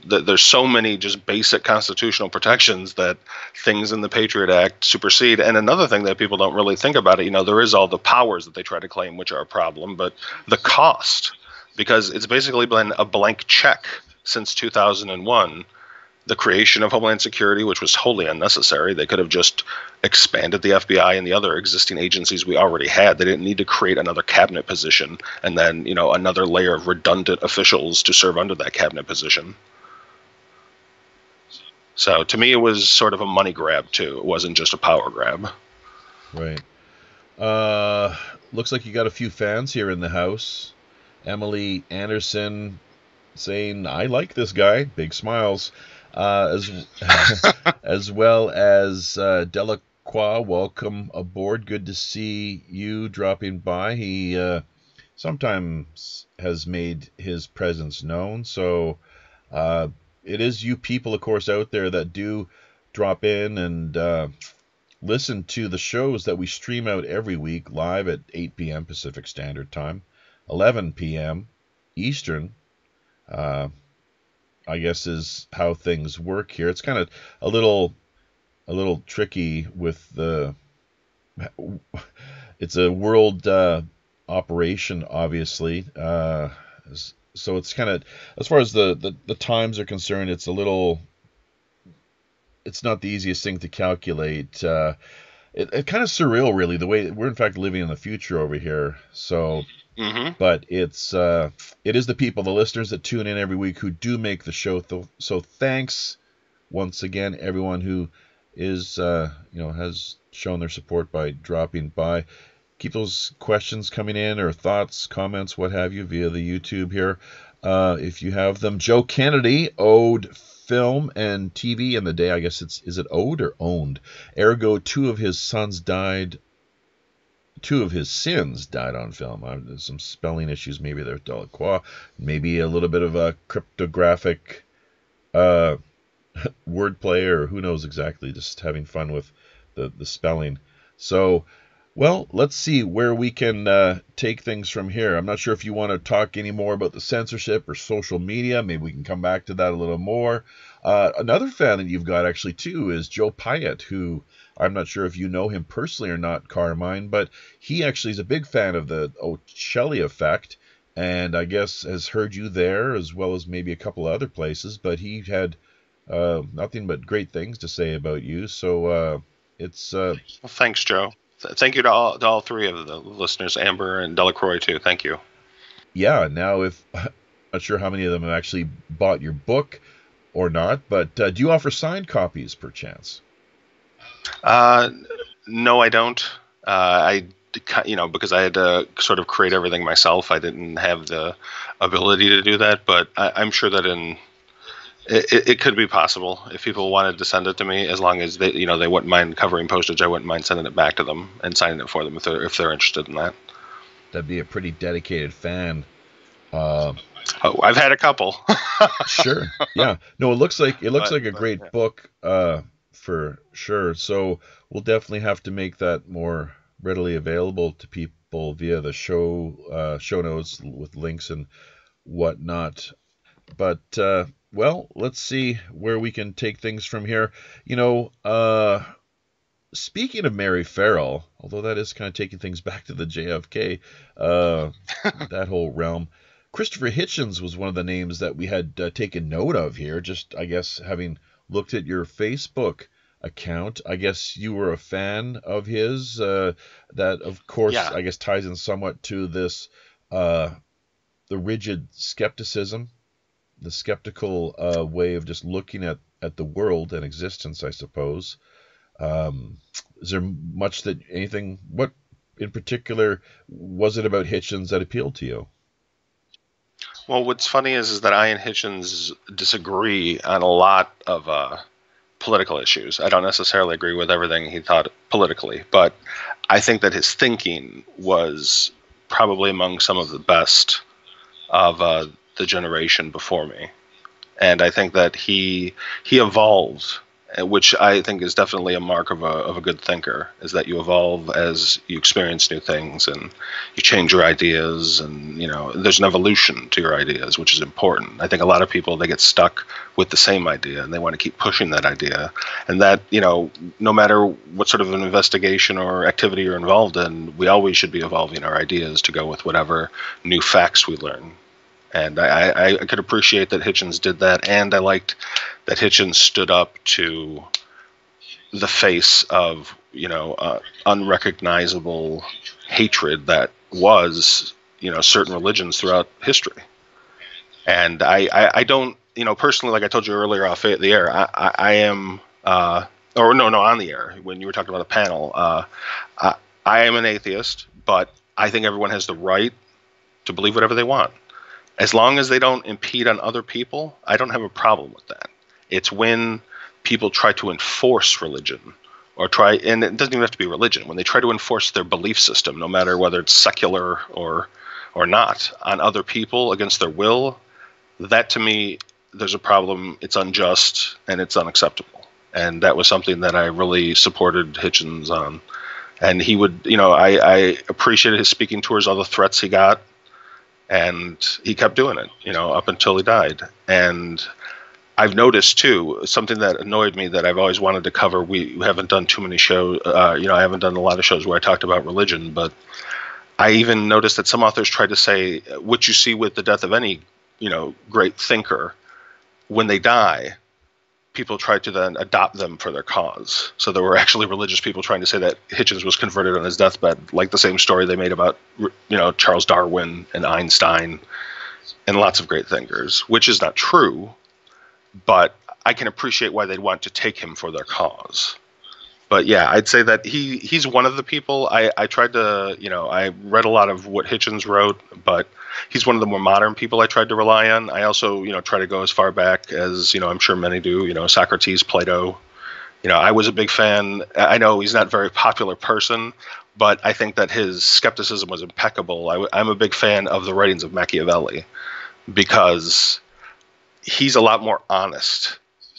There's so many just basic constitutional protections that things in the Patriot Act supersede. And another thing that people don't really think about it, there is all the powers that they try to claim, which are a problem, but the cost, because it's basically been a blank check since 2001. The creation of Homeland Security, which was wholly unnecessary. They could have just expanded the FBI and the other existing agencies we already had. They didn't need to create another cabinet position and then, another layer of redundant officials to serve under that cabinet position. So to me, it was sort of a money grab, too. It wasn't just a power grab. Right. Looks like you got a few fans here in the house. Emily Anderson saying, I like this guy. Big smiles. As well as Delacroix, welcome aboard. Good to see you dropping by. He sometimes has made his presence known. So it is you people, of course, out there that do drop in and listen to the shows that we stream out every week live at 8 p.m. Pacific Standard Time, 11 p.m. Eastern. I guess is how things work here. It's kind of a little tricky with the. It's a world operation, obviously. So it's kind of, as far as the times are concerned, it's a little. It's not the easiest thing to calculate. It kind of surreal, really, the way we're in fact living in the future over here. So. Mm-hmm. But it is the people, the listeners that tune in every week who do make the show. So thanks once again, everyone who is has shown their support by dropping by. Keep those questions coming in, or thoughts, comments, what have you, via the YouTube here, if you have them. Joe Kennedy owed film and TV in the day. I guess is it owed or owned? Ergo, two of his sins died on film. There's some spelling issues maybe there, Delacroix. Maybe a little bit of a cryptographic wordplay, or who knows exactly, just having fun with the spelling. So, well, let's see where we can take things from here. I'm not sure if you want to talk any more about the censorship or social media. Maybe we can come back to that a little more. Another fan that you've got, actually, too, is Joe Pyatt, who... I'm not sure if you know him personally or not, Carmine, but he actually is a big fan of the Ocelli Effect, and I guess has heard you there, as well as maybe a couple of other places, but he had nothing but great things to say about you, so it's... Well, thanks, Joe. Thank you to all three of the listeners, Amber and Delacroix, too. Thank you. Yeah, now I'm not sure how many of them have actually bought your book or not, but do you offer signed copies, perchance? No, I don't. Because I had to sort of create everything myself, I didn't have the ability to do that. But I'm sure that it could be possible if people wanted to send it to me, as long as they wouldn't mind covering postage. I wouldn't mind sending it back to them and signing it for them if they're interested in that. That'd be a pretty dedicated fan. I've had a couple. Sure. Yeah. No, it looks like a great book. For sure. So we'll definitely have to make that more readily available to people via the show notes with links and whatnot. But well, let's see where we can take things from here. Speaking of Mary Ferrell, although that is kind of taking things back to the JFK, that whole realm. Christopher Hitchens was one of the names that we had taken note of here. Just, I guess, having looked at your Facebook account, I guess you were a fan of his. That, of course, yeah. I guess ties in somewhat to this, the rigid skepticism, the skeptical way of just looking at at the world and existence, I suppose. Is there much what in particular was it about Hitchens that appealed to you? Well, what's funny is that I and Hitchens disagree on a lot of political issues. I don't necessarily agree with everything he thought politically, but I think that his thinking was probably among some of the best of the generation before me. And I think that he evolved, which I think is definitely a mark of a good thinker, is that you evolve as you experience new things and you change your ideas, and there's an evolution to your ideas, which is important. I think a lot of people, they get stuck with the same idea and they want to keep pushing that idea, and that no matter what sort of an investigation or activity you're involved in, we always should be evolving our ideas to go with whatever new facts we learn. And I could appreciate that Hitchens did that, and I liked that Hitchens stood up to the face of unrecognizable hatred that was certain religions throughout history. And I don't personally, like I told you earlier off the air, I am on the air when you were talking about the panel, I am an atheist, but I think everyone has the right to believe whatever they want. As long as they don't impede on other people, I don't have a problem with that. It's when people try to enforce religion and it doesn't even have to be religion, when they try to enforce their belief system, no matter whether it's secular or not, on other people against their will, that to me, there's a problem. It's unjust and it's unacceptable. And that was something that I really supported Hitchens on. And he would, I appreciated his speaking tours, all the threats he got. And he kept doing it, up until he died. And I've noticed, too, something that annoyed me that I've always wanted to cover. We haven't done too many shows. I haven't done a lot of shows where I talked about religion. But I even noticed that some authors tried to say, what you see with the death of any, great thinker, when they die, people tried to then adopt them for their cause. So there were actually religious people trying to say that Hitchens was converted on his deathbed, like the same story they made about, Charles Darwin and Einstein and lots of great thinkers, which is not true, but I can appreciate why they'd want to take him for their cause. But yeah, I'd say that he's one of the people. I tried to, I read a lot of what Hitchens wrote, but he's one of the more modern people I tried to rely on. I also, try to go as far back as, I'm sure many do, Socrates, Plato. I was a big fan. I know he's not a very popular person, but I think that his skepticism was impeccable. I'm a big fan of the writings of Machiavelli because he's a lot more honest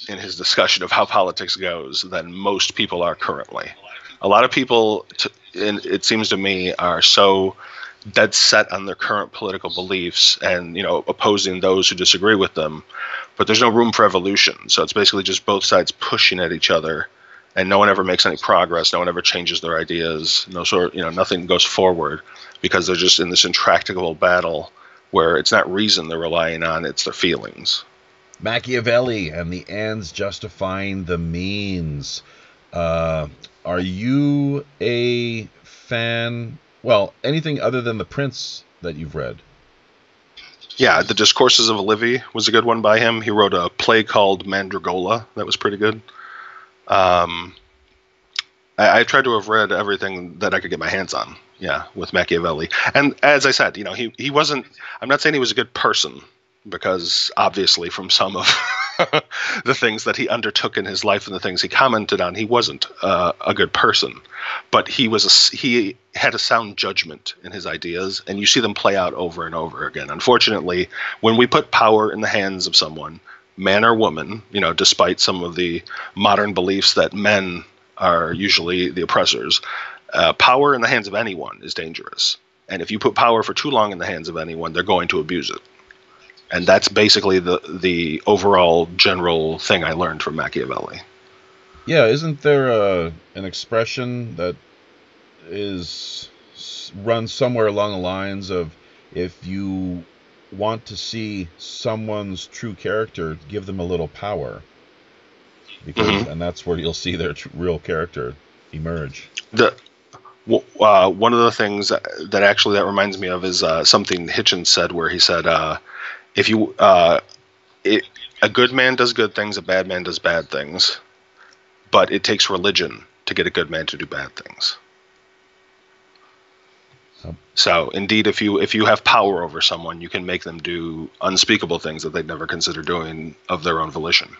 in his discussion of how politics goes than most people are currently. A lot of people, it seems to me, are so dead set on their current political beliefs and, opposing those who disagree with them. But there's no room for evolution. So it's basically just both sides pushing at each other, and no one ever makes any progress. No one ever changes their ideas. Nothing goes forward because they're just in this intractable battle where it's not reason they're relying on, it's their feelings. Machiavelli and the ends justifying the means. Are you a fan? Well, anything other than The Prince that you've read? Yeah, The Discourses of Livy was a good one by him. He wrote a play called Mandragola that was pretty good. I tried to have read everything that I could get my hands on, with Machiavelli. And as I said, he wasn't, I'm not saying he was a good person, because obviously from some of the things that he undertook in his life and the things he commented on, he wasn't a good person. But he had a sound judgment in his ideas, and you see them play out over and over again. Unfortunately, when we put power in the hands of someone, man or woman, despite some of the modern beliefs that men are usually the oppressors, power in the hands of anyone is dangerous. And if you put power for too long in the hands of anyone, they're going to abuse it. And that's basically the overall general thing I learned from Machiavelli. Yeah, isn't there an expression that runs somewhere along the lines of, if you want to see someone's true character, give them a little power, because and that's where you'll see their real character emerge. One of the things that reminds me of is something Hitchens said, where he said, A good man does good things, a bad man does bad things. But it takes religion to get a good man to do bad things. So, indeed, if you have power over someone, you can make them do unspeakable things that they'd never consider doing of their own volition.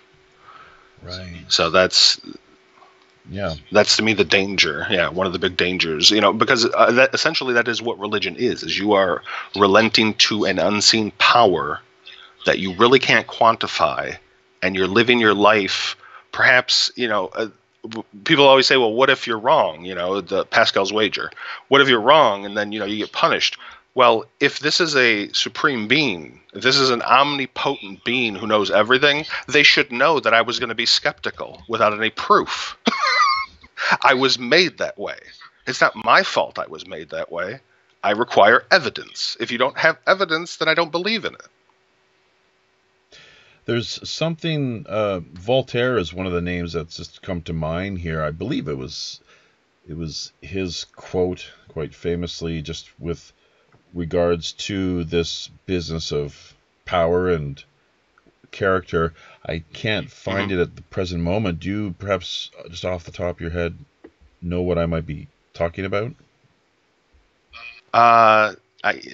Right. So that's to me the danger. Yeah, one of the big dangers. Because essentially that is what religion is you are relenting to an unseen power that you really can't quantify, and you're living your life. Perhaps people always say, well, what if you're wrong? The Pascal's wager. What if you're wrong and then, you get punished? Well, if this is a supreme being, if this is an omnipotent being who knows everything, they should know that I was going to be skeptical without any proof. I was made that way. It's not my fault I was made that way. I require evidence. If you don't have evidence, then I don't believe in it. There's something, Voltaire is one of the names that's just come to mind here. I believe it was his quote, quite famously, just with regards to this business of power and character. I can't find it at the present moment. Do you perhaps, just off the top of your head, know what I might be talking about?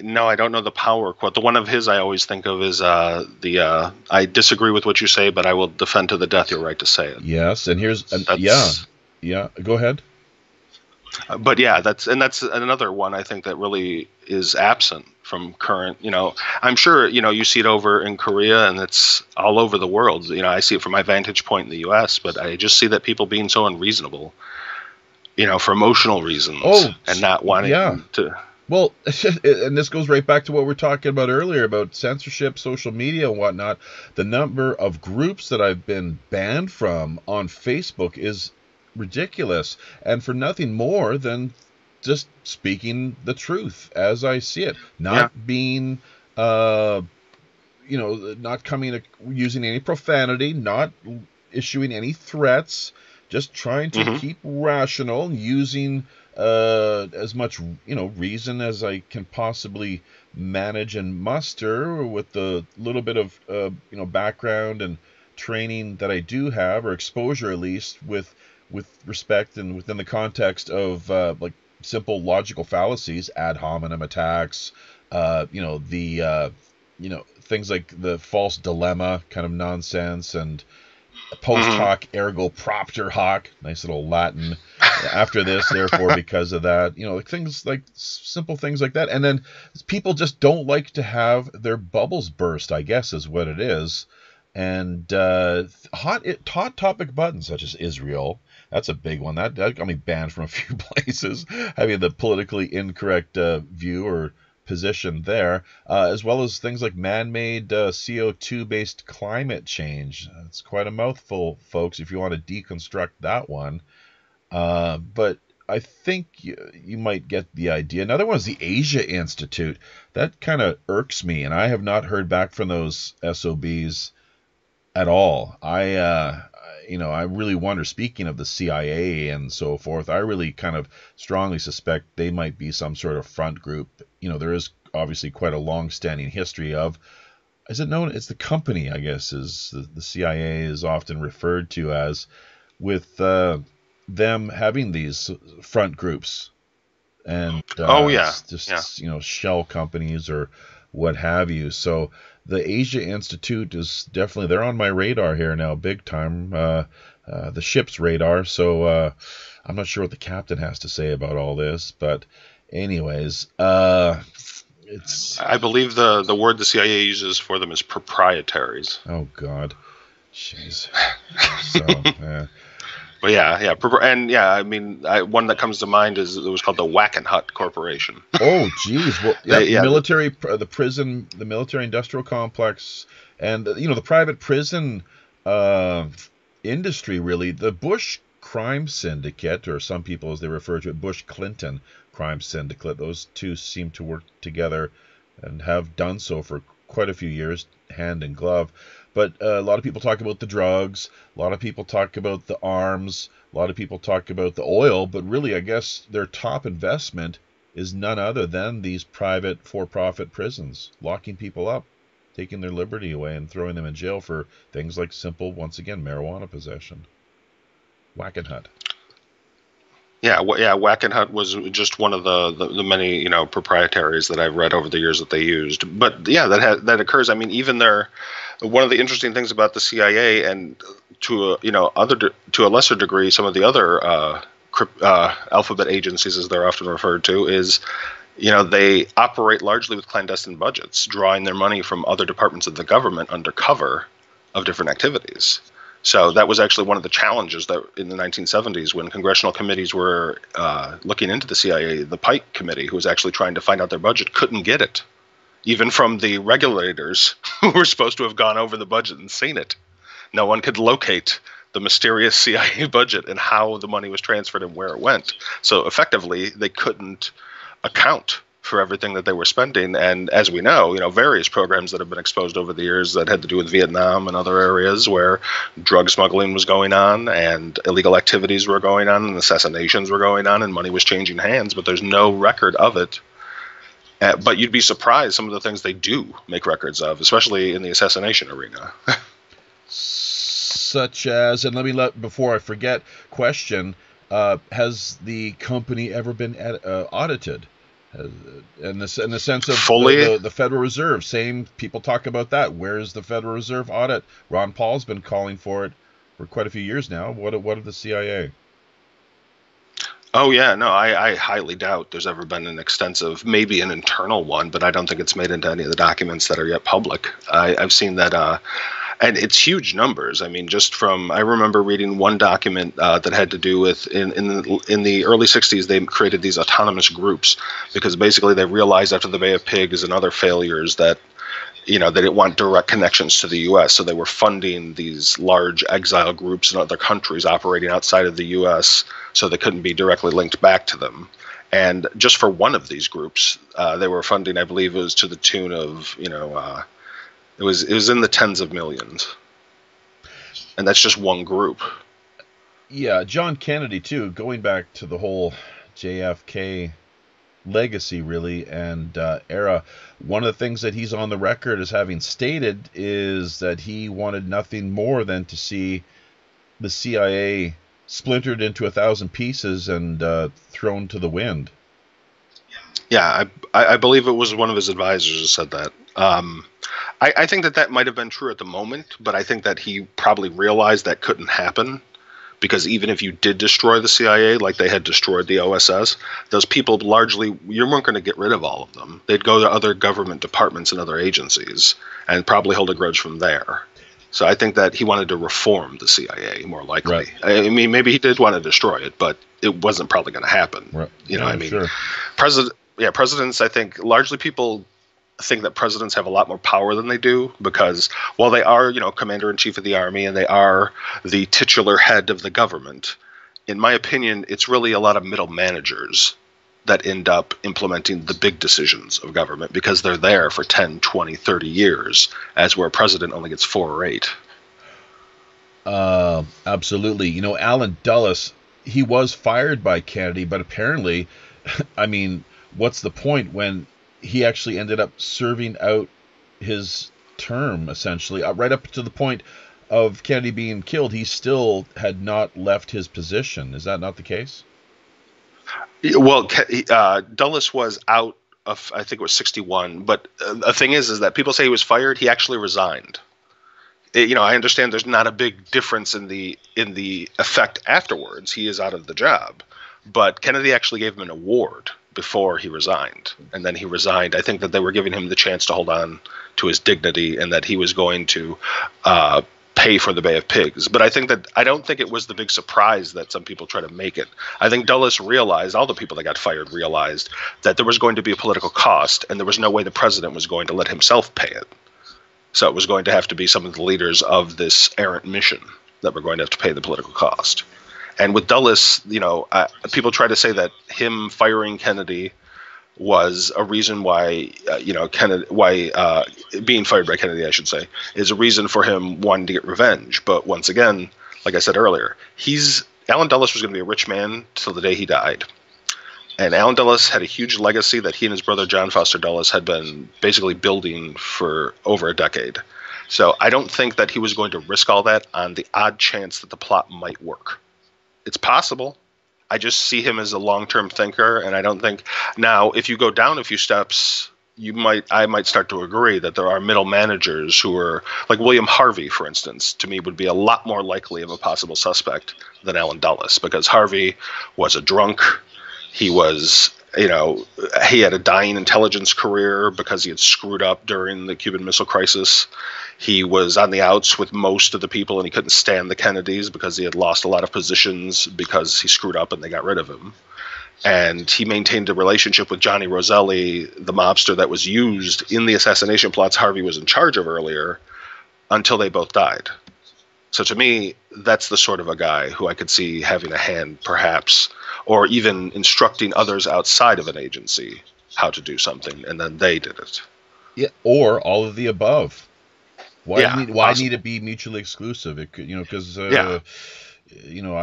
No, I don't know the power quote. The one of his I always think of is I disagree with what you say, but I will defend to the death your right to say it. Yes, and here's go ahead. But yeah, that's another one I think that really is absent from current. I'm sure you see it over in Korea, and it's all over the world. I see it from my vantage point in the U.S., but I just see that people being so unreasonable, for emotional reasons, and not wanting to. Well, and this goes right back to what we were talking about earlier about censorship, social media, and whatnot. The number of groups that I've been banned from on Facebook is ridiculous, and for nothing more than just speaking the truth as I see it, not being, not using any profanity, not issuing any threats, just trying to keep rational, using as much reason as I can possibly manage and muster with the little bit of background and training that I do have, or exposure at least, with respect and within the context of like simple logical fallacies, ad hominem attacks, things like the false dilemma kind of nonsense, and post hoc ergo propter hoc, nice little Latin. After this, therefore, because of that, things like simple things like that. And then people just don't like to have their bubbles burst, I guess is what it is. And hot topic buttons such as Israel, that's a big one. That got me banned from a few places, having the politically incorrect view or position there, as well as things like man-made CO2-based climate change. It's quite a mouthful, folks, if you want to deconstruct that one. But I think you might get the idea. Another one is the Asia Institute. That kind of irks me, and I have not heard back from those SOBs at all. I really wonder, speaking of the CIA and so forth, I really kind of strongly suspect they might be some sort of front group. There is obviously quite a long-standing history of, is it known, it's the company, I guess, is the CIA is often referred to as, with them having these front groups and shell companies or what have you. So the Asia Institute is definitely, they're on my radar here now, big time, the ship's radar. So I'm not sure what the captain has to say about all this, but anyways, it's, I believe the word the CIA uses for them is proprietaries. Oh God, jeez. So But I mean, one that comes to mind is it was called the Wackenhut Corporation. Oh, geez. Well, military, the prison, the military-industrial complex, and the private prison industry. Really, the Bush crime syndicate, or some people, as they refer to it, Bush-Clinton crime syndicate. Those two seem to work together, and have done so for quite a few years, hand in glove. But a lot of people talk about the drugs, a lot of people talk about the arms, a lot of people talk about the oil, but really, I guess, their top investment is none other than these private for-profit prisons, locking people up. taking their liberty away and throwing them in jail for things like simple, once again, marijuana possession. Whack and hunt. Yeah, Whack and Hunt was just one of the many proprietaries that I've read over the years that they used. But yeah, that occurs. I mean, even one of the interesting things about the CIA, and to a lesser degree, some of the other alphabet agencies, as they're often referred to, is they operate largely with clandestine budgets, drawing their money from other departments of the government under cover of different activities. So that was actually one of the challenges that in the 1970s, when congressional committees were looking into the CIA, the Pike Committee, who was actually trying to find out their budget, couldn't get it, even from the regulators who were supposed to have gone over the budget and seen it. No one could locate the mysterious CIA budget and how the money was transferred and where it went. So effectively, they couldn't account for everything that they were spending. And as we know, various programs that have been exposed over the years that had to do with Vietnam and other areas where drug smuggling was going on and illegal activities were going on and assassinations were going on and money was changing hands, but there's no record of it. But you'd be surprised some of the things they do make records of, especially in the assassination arena. Such as, and before I forget, question, has the company ever been audited? In the sense of fully the Federal Reserve, same people talk about that. Where's the Federal Reserve audit? Ron Paul's been calling for it for quite a few years now. What of the CIA? Oh yeah, no, I highly doubt there's ever been an extensive, maybe an internal one, but I don't think it's made into any of the documents that are yet public. I've seen that. And it's huge numbers. I mean, I remember reading one document that had to do with in the early 60s, they created these autonomous groups because basically they realized after the Bay of Pigs and other failures that, they didn't want direct connections to the U.S. So they were funding these large exile groups in other countries operating outside of the U.S. so they couldn't be directly linked back to them. And just for one of these groups, they were funding, I believe it was to the tune of, It was in the tens of millions. And that's just one group. Yeah, John Kennedy, too, going back to the whole JFK legacy, really, and era, one of the things that he's on the record as having stated is that he wanted nothing more than to see the CIA splintered into 1,000 pieces and thrown to the wind. Yeah, I believe it was one of his advisors who said that. I think that might have been true at the moment, but I think that he probably realized that couldn't happen because even if you did destroy the CIA like they had destroyed the OSS, those people largely, you weren't going to get rid of all of them. They'd go to other government departments and other agencies and probably hold a grudge from there. So I think that he wanted to reform the CIA more likely. Right. I mean, maybe he did want to destroy it, but it wasn't probably going to happen. Right. Sure. Presidents, I think largely people think that presidents have a lot more power than they do because while they are, commander-in-chief of the army and they are the titular head of the government, in my opinion, it's really a lot of middle managers that end up implementing the big decisions of government because they're there for 10, 20, 30 years, as where a president only gets 4 or 8. Absolutely. Allen Dulles, he was fired by Kennedy, but apparently, I mean, what's the point when he actually ended up serving out his term, essentially, right up to the point of Kennedy being killed? He still had not left his position. Is that not the case? Well, Dulles was out of, I think it was 61, but the thing is that people say he was fired. He actually resigned. I understand there's not a big difference in the effect afterwards. He is out of the job, but Kennedy actually gave him an award before he resigned, and then he resigned. I think that they were giving him the chance to hold on to his dignity and that he was going to pay for the Bay of Pigs. But I don't think it was the big surprise that some people try to make it. I think Dulles realized, all the people that got fired realized, that there was going to be a political cost and there was no way the president was going to let himself pay it. So it was going to have to be some of the leaders of this errant mission that were going to have to pay the political cost. And with Dulles, people try to say that him firing Kennedy was a reason why, being fired by Kennedy, I should say, is a reason for him wanting to get revenge. But once again, like I said earlier, Allen Dulles was going to be a rich man till the day he died. And Allen Dulles had a huge legacy that he and his brother John Foster Dulles had been basically building for over a decade. So I don't think that he was going to risk all that on the odd chance that the plot might work. It's possible. I just see him as a long-term thinker, and I don't think now if you go down a few steps, I might start to agree that there are middle managers who are like William Harvey, for instance, to me would be a lot more likely of a possible suspect than Allen Dulles, because Harvey was a drunk. He was, he had a dying intelligence career because he had screwed up during the Cuban Missile Crisis. He was on the outs with most of the people, and he couldn't stand the Kennedys because he had lost a lot of positions because he screwed up and they got rid of him. And he maintained a relationship with Johnny Roselli, the mobster that was used in the assassination plots Harvey was in charge of earlier, until they both died. So to me, that's the sort of a guy who I could see having a hand, perhaps, or even instructing others outside of an agency how to do something, and then they did it. Yeah, or all of the above. Why possibly. need it be mutually exclusive? It could, because I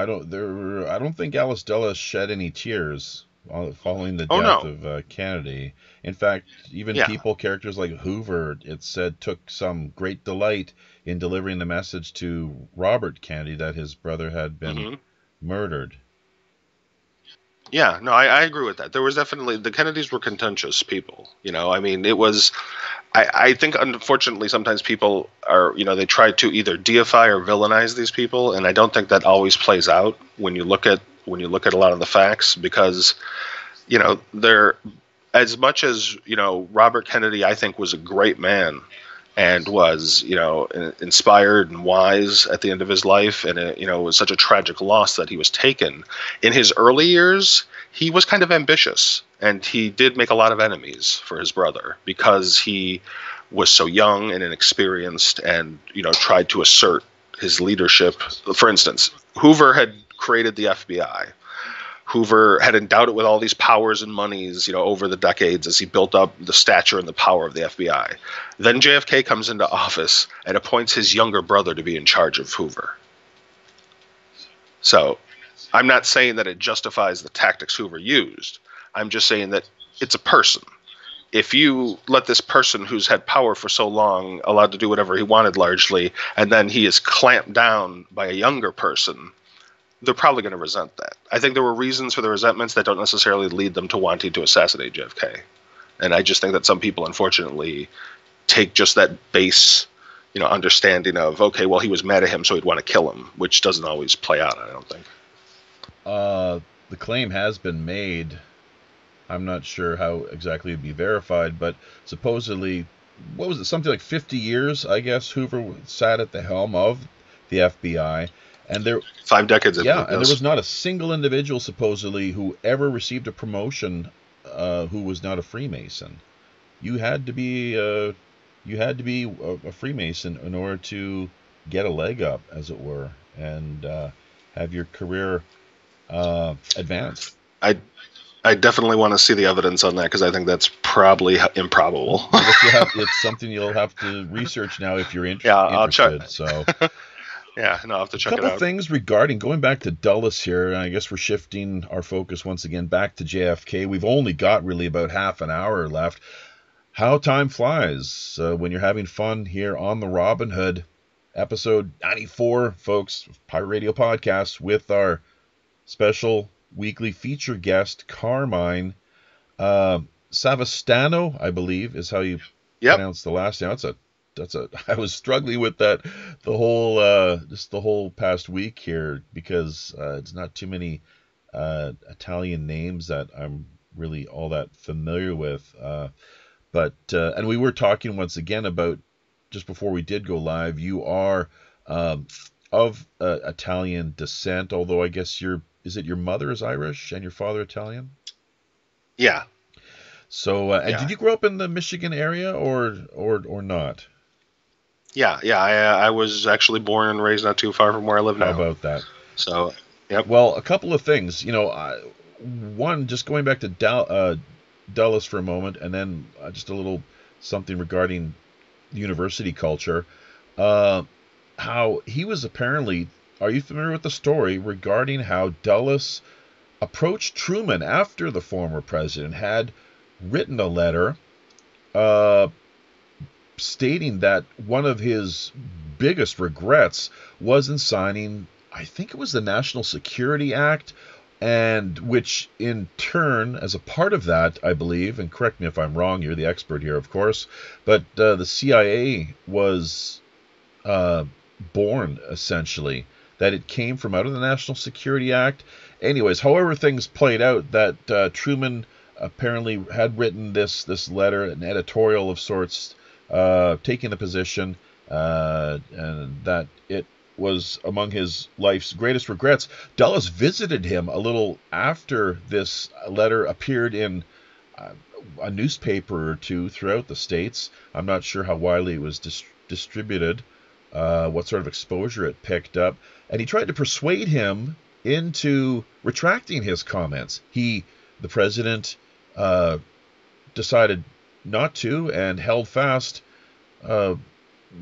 don't think Alice Dulles shed any tears following the death of Kennedy. In fact, even characters like Hoover, it said, took some great delight in delivering the message to Robert Kennedy that his brother had been murdered. Yeah, no, I agree with that. There was definitely, the Kennedys were contentious people. It was, I think unfortunately sometimes people are, they try to either deify or villainize these people, and I don't think that always plays out when you look at a lot of the facts, because, they're, as much as, Robert Kennedy, I think, was a great man and was, inspired and wise at the end of his life. And, it was such a tragic loss that he was taken. In his early years, he was kind of ambitious, and he did make a lot of enemies for his brother because he was so young and inexperienced and, tried to assert his leadership. For instance, Hoover had created the FBI. Hoover had endowed it with all these powers and monies, over the decades as he built up the stature and the power of the FBI. Then JFK comes into office and appoints his younger brother to be in charge of Hoover. So I'm not saying that it justifies the tactics Hoover used. I'm just saying that it's a person. If you let this person who's had power for so long, allowed to do whatever he wanted largely, and then he is clamped down by a younger person, they're probably going to resent that. I think there were reasons for the resentments that don't necessarily lead them to wanting to assassinate JFK. And I just think that some people, unfortunately, take just that base, understanding of, okay, well, he was mad at him, so he'd want to kill him, which doesn't always play out, I don't think. The claim has been made. I'm not sure how exactly it'd be verified, but supposedly, what was it, something like 50 years, I guess, Hoover sat at the helm of the FBI. And there 5 decades. Yeah, and there was not a single individual supposedly who ever received a promotion who was not a Freemason. You had to be a Freemason in order to get a leg up, as it were, and have your career advanced. I definitely want to see the evidence on that, because I think that's probably improbable. It's something you'll have to research now if you're interested. I'll check. So. Yeah, no, I'll have to check it out. A couple things regarding, going back to Dulles here, and I guess we're shifting our focus once again back to JFK. We've only got really about half an hour left. How time flies when you're having fun here on the Robin Hood, episode 94, folks, Pirate Radio Podcast, with our special weekly feature guest, Carmine Savastano, I believe, is how you pronounce the last name. I was struggling with that the whole past week here, because it's not too many Italian names that I'm really all that familiar with. And we were talking once again about, just before we did go live, you are of Italian descent, although I guess is it your mother is Irish and your father Italian? Yeah. So, and did you grow up in the Michigan area or not? Yeah. I was actually born and raised not too far from where I live now. How about that? So, yep. Well, a couple of things. One, just going back to Dulles for a moment, and then just a little something regarding university culture. How he was apparently, are you familiar with the story regarding how Dulles approached Truman after the former president had written a letter stating that one of his biggest regrets was in signing, I think it was the National Security Act, and which in turn, as a part of that, I believe, and correct me if I'm wrong, you're the expert here, of course, but the CIA was born, essentially, that it came from out of the National Security Act. Anyways, however things played out, that Truman apparently had written this letter, an editorial of sorts, taking the position, and that it was among his life's greatest regrets. Dulles visited him a little after this letter appeared in a newspaper or two throughout the States. I'm not sure how widely it was distributed, what sort of exposure it picked up, and he tried to persuade him into retracting his comments. The president, decided not to and held fast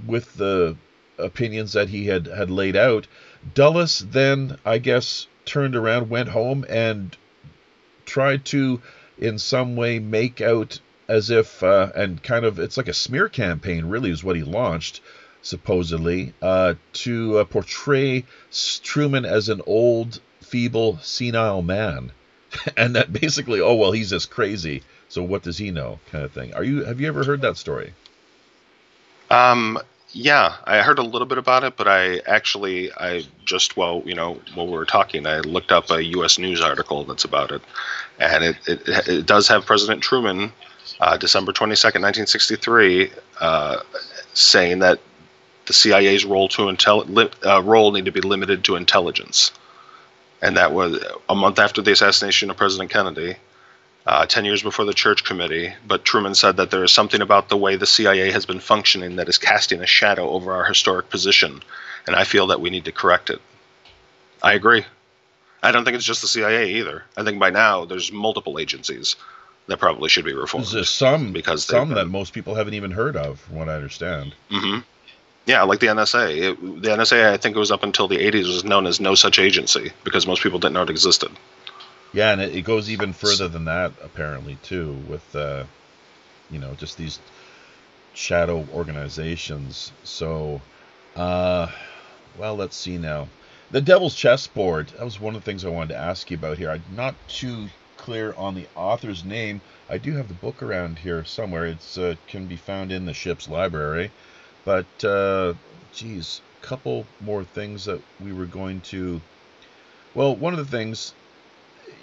with the opinions that he had laid out. Dulles then, I guess, turned around, went home, and tried to, in some way, make out as if, and kind of, it's like a smear campaign, really, is what he launched, supposedly, to portray Truman as an old, feeble, senile man. And that basically, oh, well, he's just crazy, so what does he know, kind of thing. Have you ever heard that story? Yeah, I heard a little bit about it, but while we were talking, I looked up a U.S. News article that's about it, and it does have President Truman, December 22nd, 1963, saying that the CIA's role need to be limited to intelligence, and that was a month after the assassination of President Kennedy. 10 years before the Church Committee, but Truman said that there is something about the way the CIA has been functioning that is casting a shadow over our historic position, and I feel that we need to correct it. I agree. I don't think it's just the CIA either. I think by now there's multiple agencies that probably should be reformed. There's some that most people haven't even heard of, from what I understand. Mm-hmm. Yeah, like the NSA. The NSA, I think it was up until the 80s, was known as no such agency, because most people didn't know it existed. Yeah, and it goes even further than that, apparently, too, with, just these shadow organizations. So, let's see now. The Devil's Chessboard, that was one of the things I wanted to ask you about here. I'm not too clear on the author's name. I do have the book around here somewhere. It's can be found in the ship's library. But, a couple more things that we were going to... Well, one of the things...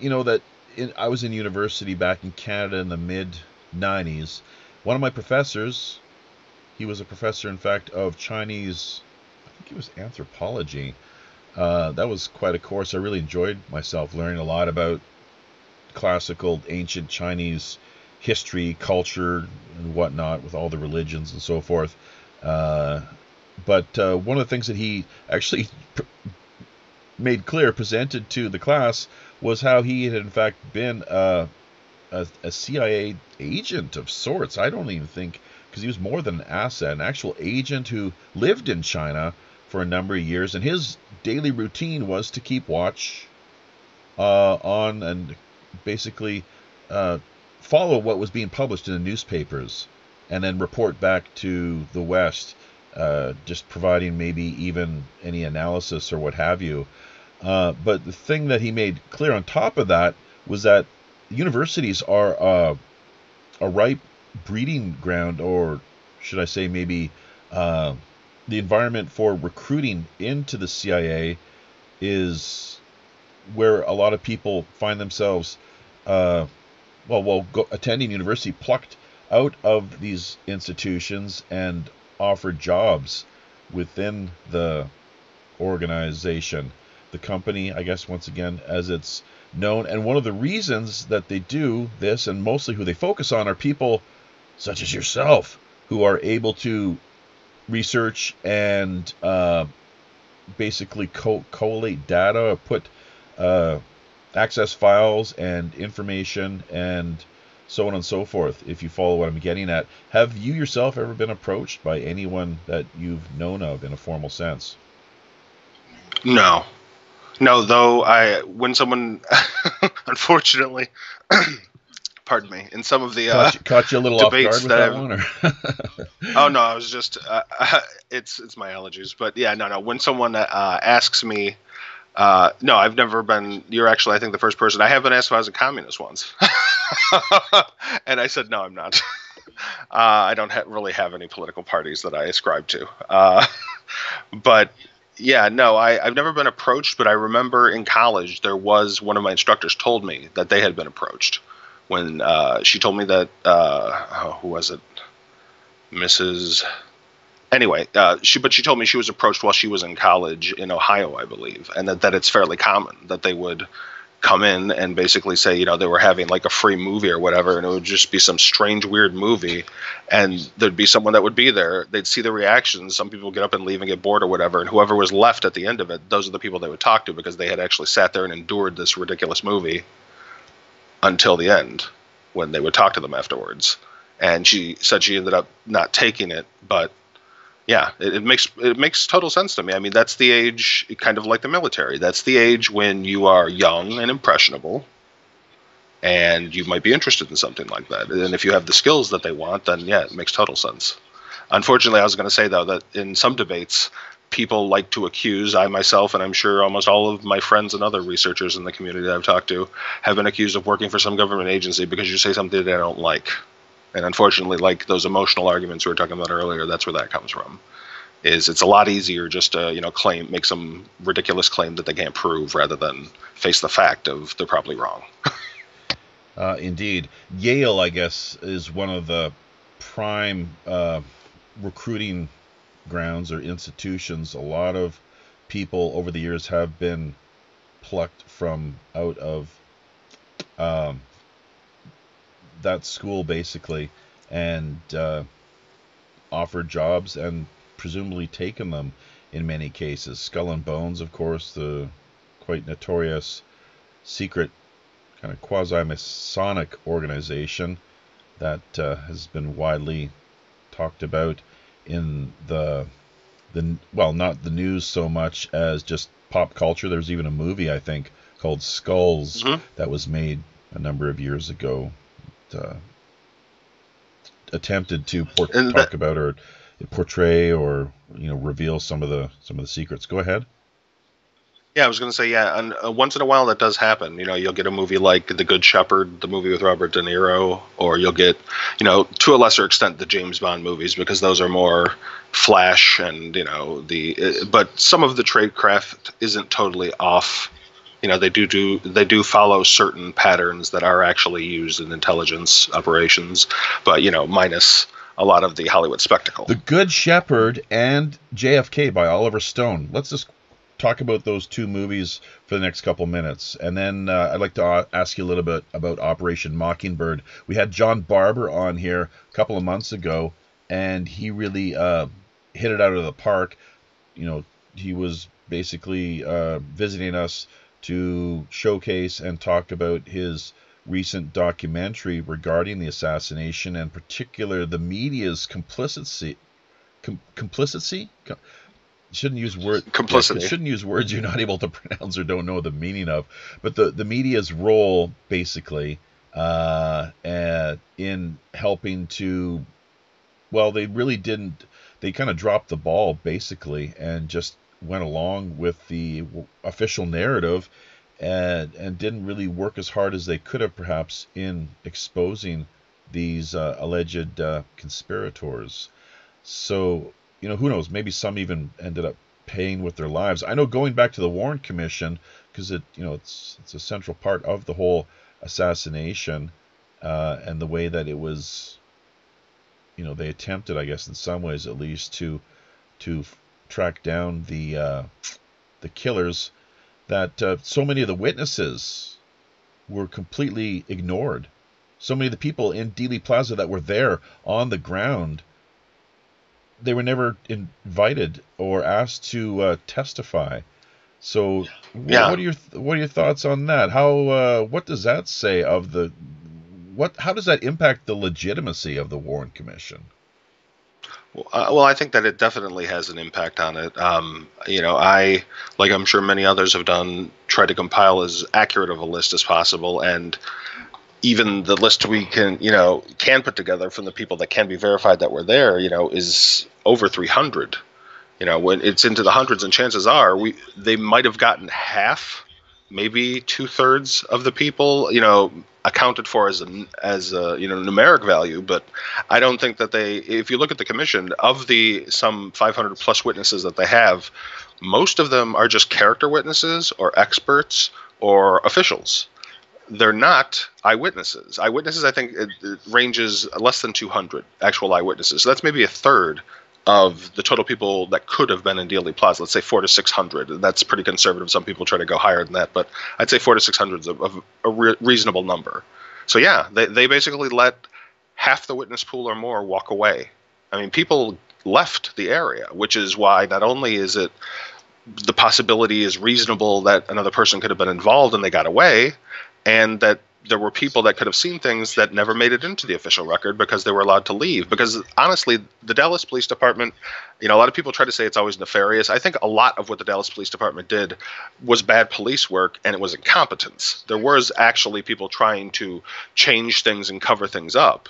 I was in university back in Canada in the mid-90s. One of my professors, he was a professor, in fact, of Chinese, I think it was anthropology. That was quite a course. I really enjoyed myself learning a lot about classical, ancient Chinese history, culture, and whatnot, with all the religions and so forth. But one of the things that he actually made clear, presented to the class, was how he had in fact been a CIA agent of sorts. I don't even think, because he was more than an asset, an actual agent who lived in China for a number of years, and his daily routine was to keep watch on and basically follow what was being published in the newspapers, and then report back to the West, just providing maybe even any analysis or what have you. But the thing that he made clear on top of that was that universities are a ripe breeding ground, or should I say maybe the environment for recruiting into the CIA is where a lot of people find themselves, attending university, plucked out of these institutions and offered jobs within the organization. The company, I guess, once again, as it's known. And one of the reasons that they do this, and mostly who they focus on, are people such as yourself, who are able to research and basically collate data, put access files and information, and so on and so forth, if you follow what I'm getting at. Have you yourself ever been approached by anyone that you've known of in a formal sense? No, though when someone unfortunately, pardon me, in some of the caught you a little off guard with that one, or? Oh no, I was just it's my allergies, but yeah, no. When someone asks me, no, I've never been. You're actually, I think, the first person. I have been asked if I was a communist once, and I said no, I'm not. I don't really have any political parties that I ascribe to, but. Yeah, no, I've never been approached, but I remember in college there was one of my instructors told me that they had been approached when she told me that who was it, Mrs. Anyway, she told me she was approached while she was in college in Ohio, I believe, and that it's fairly common that they would come in and basically say, you know, they were having like a free movie or whatever, and it would just be some strange, weird movie, and there'd be someone that would be there. They'd see the reactions. Some people get up and leave and get bored or whatever, and whoever was left at the end of it, those are the people they would talk to because they had actually sat there and endured this ridiculous movie until the end when they would talk to them afterwards. And she said she ended up not taking it, but yeah, it makes total sense to me. I mean, that's the age, kind of like the military. That's the age when you are young and impressionable, and you might be interested in something like that. And if you have the skills that they want, then yeah, it makes total sense. Unfortunately, I was going to say, though, that in some debates, people like to accuse, I myself, and I'm sure almost all of my friends and other researchers in the community that I've talked to, have been accused of working for some government agency because you say something they don't like. And unfortunately, like those emotional arguments we were talking about earlier, that's where that comes from. It's a lot easier just to make some ridiculous claim that they can't prove rather than face the fact of they're probably wrong. Indeed. Yale, I guess, is one of the prime recruiting grounds or institutions. A lot of people over the years have been plucked from out of that school, basically, and offered jobs and presumably taken them in many cases. Skull and Bones, of course, the quite notorious secret kind of quasi-Masonic organization that has been widely talked about in the well, not the news so much as just pop culture. There's even a movie, I think, called Skulls that was made a number of years ago. Attempted to talk about or portray or reveal some of the secrets. Go ahead. Yeah, I was going to say, yeah, and once in a while that does happen. You'll get a movie like The Good Shepherd, the movie with Robert De Niro, or you'll get, to a lesser extent, the James Bond movies, because those are more flash and, but some of the tradecraft isn't totally off. They do follow certain patterns that are actually used in intelligence operations, but, minus a lot of the Hollywood spectacle. The Good Shepherd and JFK by Oliver Stone. Let's just talk about those two movies for the next couple minutes, and then I'd like to ask you a little bit about Operation Mockingbird. We had John Barber on here a couple of months ago, and he really hit it out of the park. He was basically visiting us to showcase and talk about his recent documentary regarding the assassination, and in particular the media's complicity. Shouldn't use words you're not able to pronounce or don't know the meaning of, but the media's role basically in helping to, well, they kind of dropped the ball basically and just went along with the official narrative and didn't really work as hard as they could have perhaps in exposing these alleged conspirators. So, who knows? Maybe some even ended up paying with their lives. I know, going back to the Warren Commission, because it's a central part of the whole assassination, and the way that it was, they attempted, I guess, in some ways at least, to track down the killers. That so many of the witnesses were completely ignored. So many of the people in Dealey Plaza that were there on the ground, they were never invited or asked to testify. So, what are your thoughts on that? How what does that say of how does that impact the legitimacy of the Warren Commission? Well, I think that it definitely has an impact on it. I, like I'm sure many others have done, try to compile as accurate of a list as possible, and even the list we can put together from the people that can be verified that were there, is over 300. When it's into the hundreds, and chances are they might have gotten half, maybe 2/3 of the people, accounted for as a numeric value. But I don't think that if you look at the commission of the some 500 plus witnesses that they have, most of them are just character witnesses or experts or officials. They're not eyewitnesses. Eyewitnesses, I think, it ranges less than 200 actual eyewitnesses. So that's maybe a third of the total people that could have been in Dealey Plaza. Let's say 400 to 600. That's pretty conservative. Some people try to go higher than that, but I'd say 400 to 600 is a reasonable number. So yeah, they basically let half the witness pool or more walk away. I mean, people left the area, which is why not only is it the possibility is reasonable that another person could have been involved and they got away, and that there were people that could have seen things that never made it into the official record because they were allowed to leave. Because honestly, the Dallas Police Department, a lot of people try to say it's always nefarious. I think a lot of what the Dallas Police Department did was bad police work, and it was incompetence. There was actually people trying to change things and cover things up.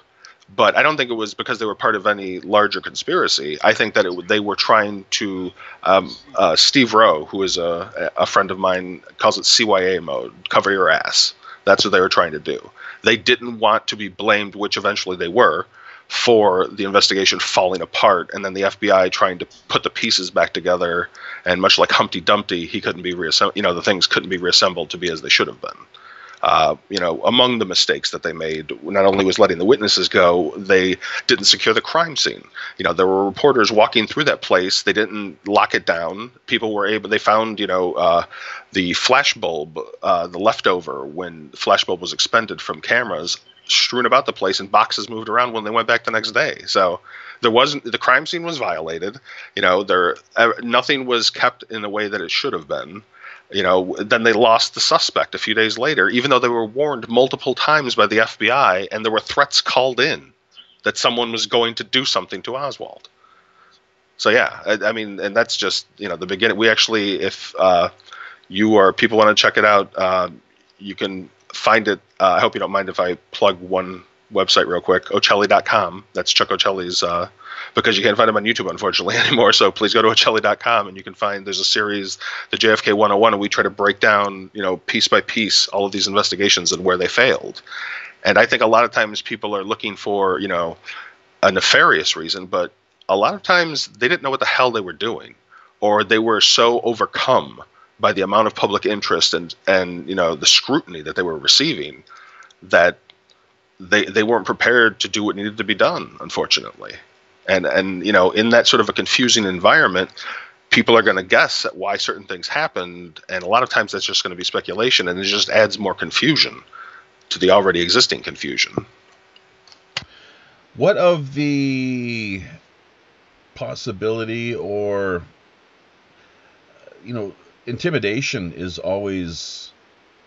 But I don't think it was because they were part of any larger conspiracy. I think that they were trying to, Steve Rowe, who is a friend of mine, calls it CYA mode, cover your ass. That's what they were trying to do. They didn't want to be blamed, which eventually they were, for the investigation falling apart, and then the FBI trying to put the pieces back together. And much like Humpty Dumpty, he couldn't be reassembled. The things couldn't be reassembled to be as they should have been. Among the mistakes that they made, not only was letting the witnesses go, they didn't secure the crime scene. There were reporters walking through that place. They didn't lock it down. People were able, they found, the flash bulb, the leftover when the flash bulb was expended from cameras strewn about the place, and boxes moved around when they went back the next day. So the crime scene was violated. Nothing was kept in the way that it should have been. Then they lost the suspect a few days later, even though they were warned multiple times by the FBI, and there were threats called in that someone was going to do something to Oswald. So yeah, I mean, and that's just, the beginning. We actually, if people want to check it out, you can find it. I hope you don't mind if I plug one website real quick, Ocelli.com. That's Chuck Ocelli's, because you can't find him on YouTube, unfortunately, anymore. So please go to Ocelli.com, and you can find, there's a series, the JFK 101, and we try to break down, piece by piece, all of these investigations and where they failed. And I think a lot of times people are looking for, a nefarious reason, but a lot of times they didn't know what the hell they were doing, or they were so overcome by the amount of public interest and the scrutiny that they were receiving that they weren't prepared to do what needed to be done, unfortunately. And in that sort of a confusing environment, people are going to guess at why certain things happened, and a lot of times that's just going to be speculation, and it just adds more confusion to the already existing confusion. What of the possibility or, intimidation is always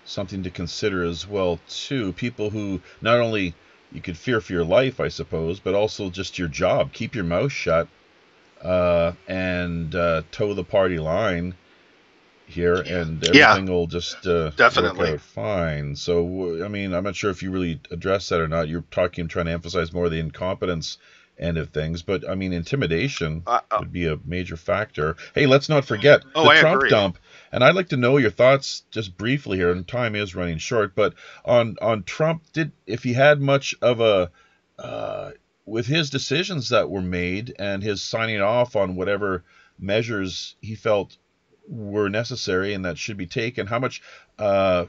something to consider as well, too. People who not only you could fear for your life, I suppose, but also just your job. Keep your mouth shut and toe the party line here, and everything will just definitely work out fine. So, I mean, I'm not sure if you really addressed that or not. You're trying to emphasize more the incompetence end of things, but I mean, intimidation would be a major factor. Hey, let's not forget the Trump dump. And I'd like to know your thoughts just briefly here, and time is running short, but on Trump, if he had much of a, with his decisions that were made and his signing off on whatever measures he felt were necessary and that should be taken, how much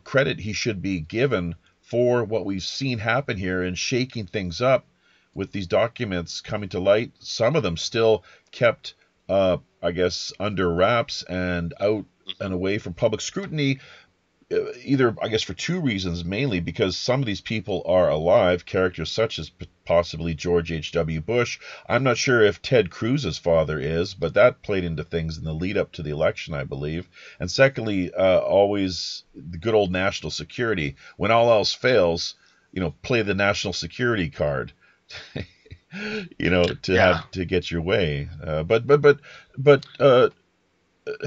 credit he should be given for what we've seen happen here and shaking things up with these documents coming to light. Some of them still kept, I guess, under wraps and out and away from public scrutiny, either, I guess, for two reasons, mainly because some of these people are alive, characters such as possibly George H.W. Bush. I'm not sure if Ted Cruz's father is, but that played into things in the lead up to the election, I believe. And secondly, always the good old national security. When all else fails, play the national security card. to get your way. But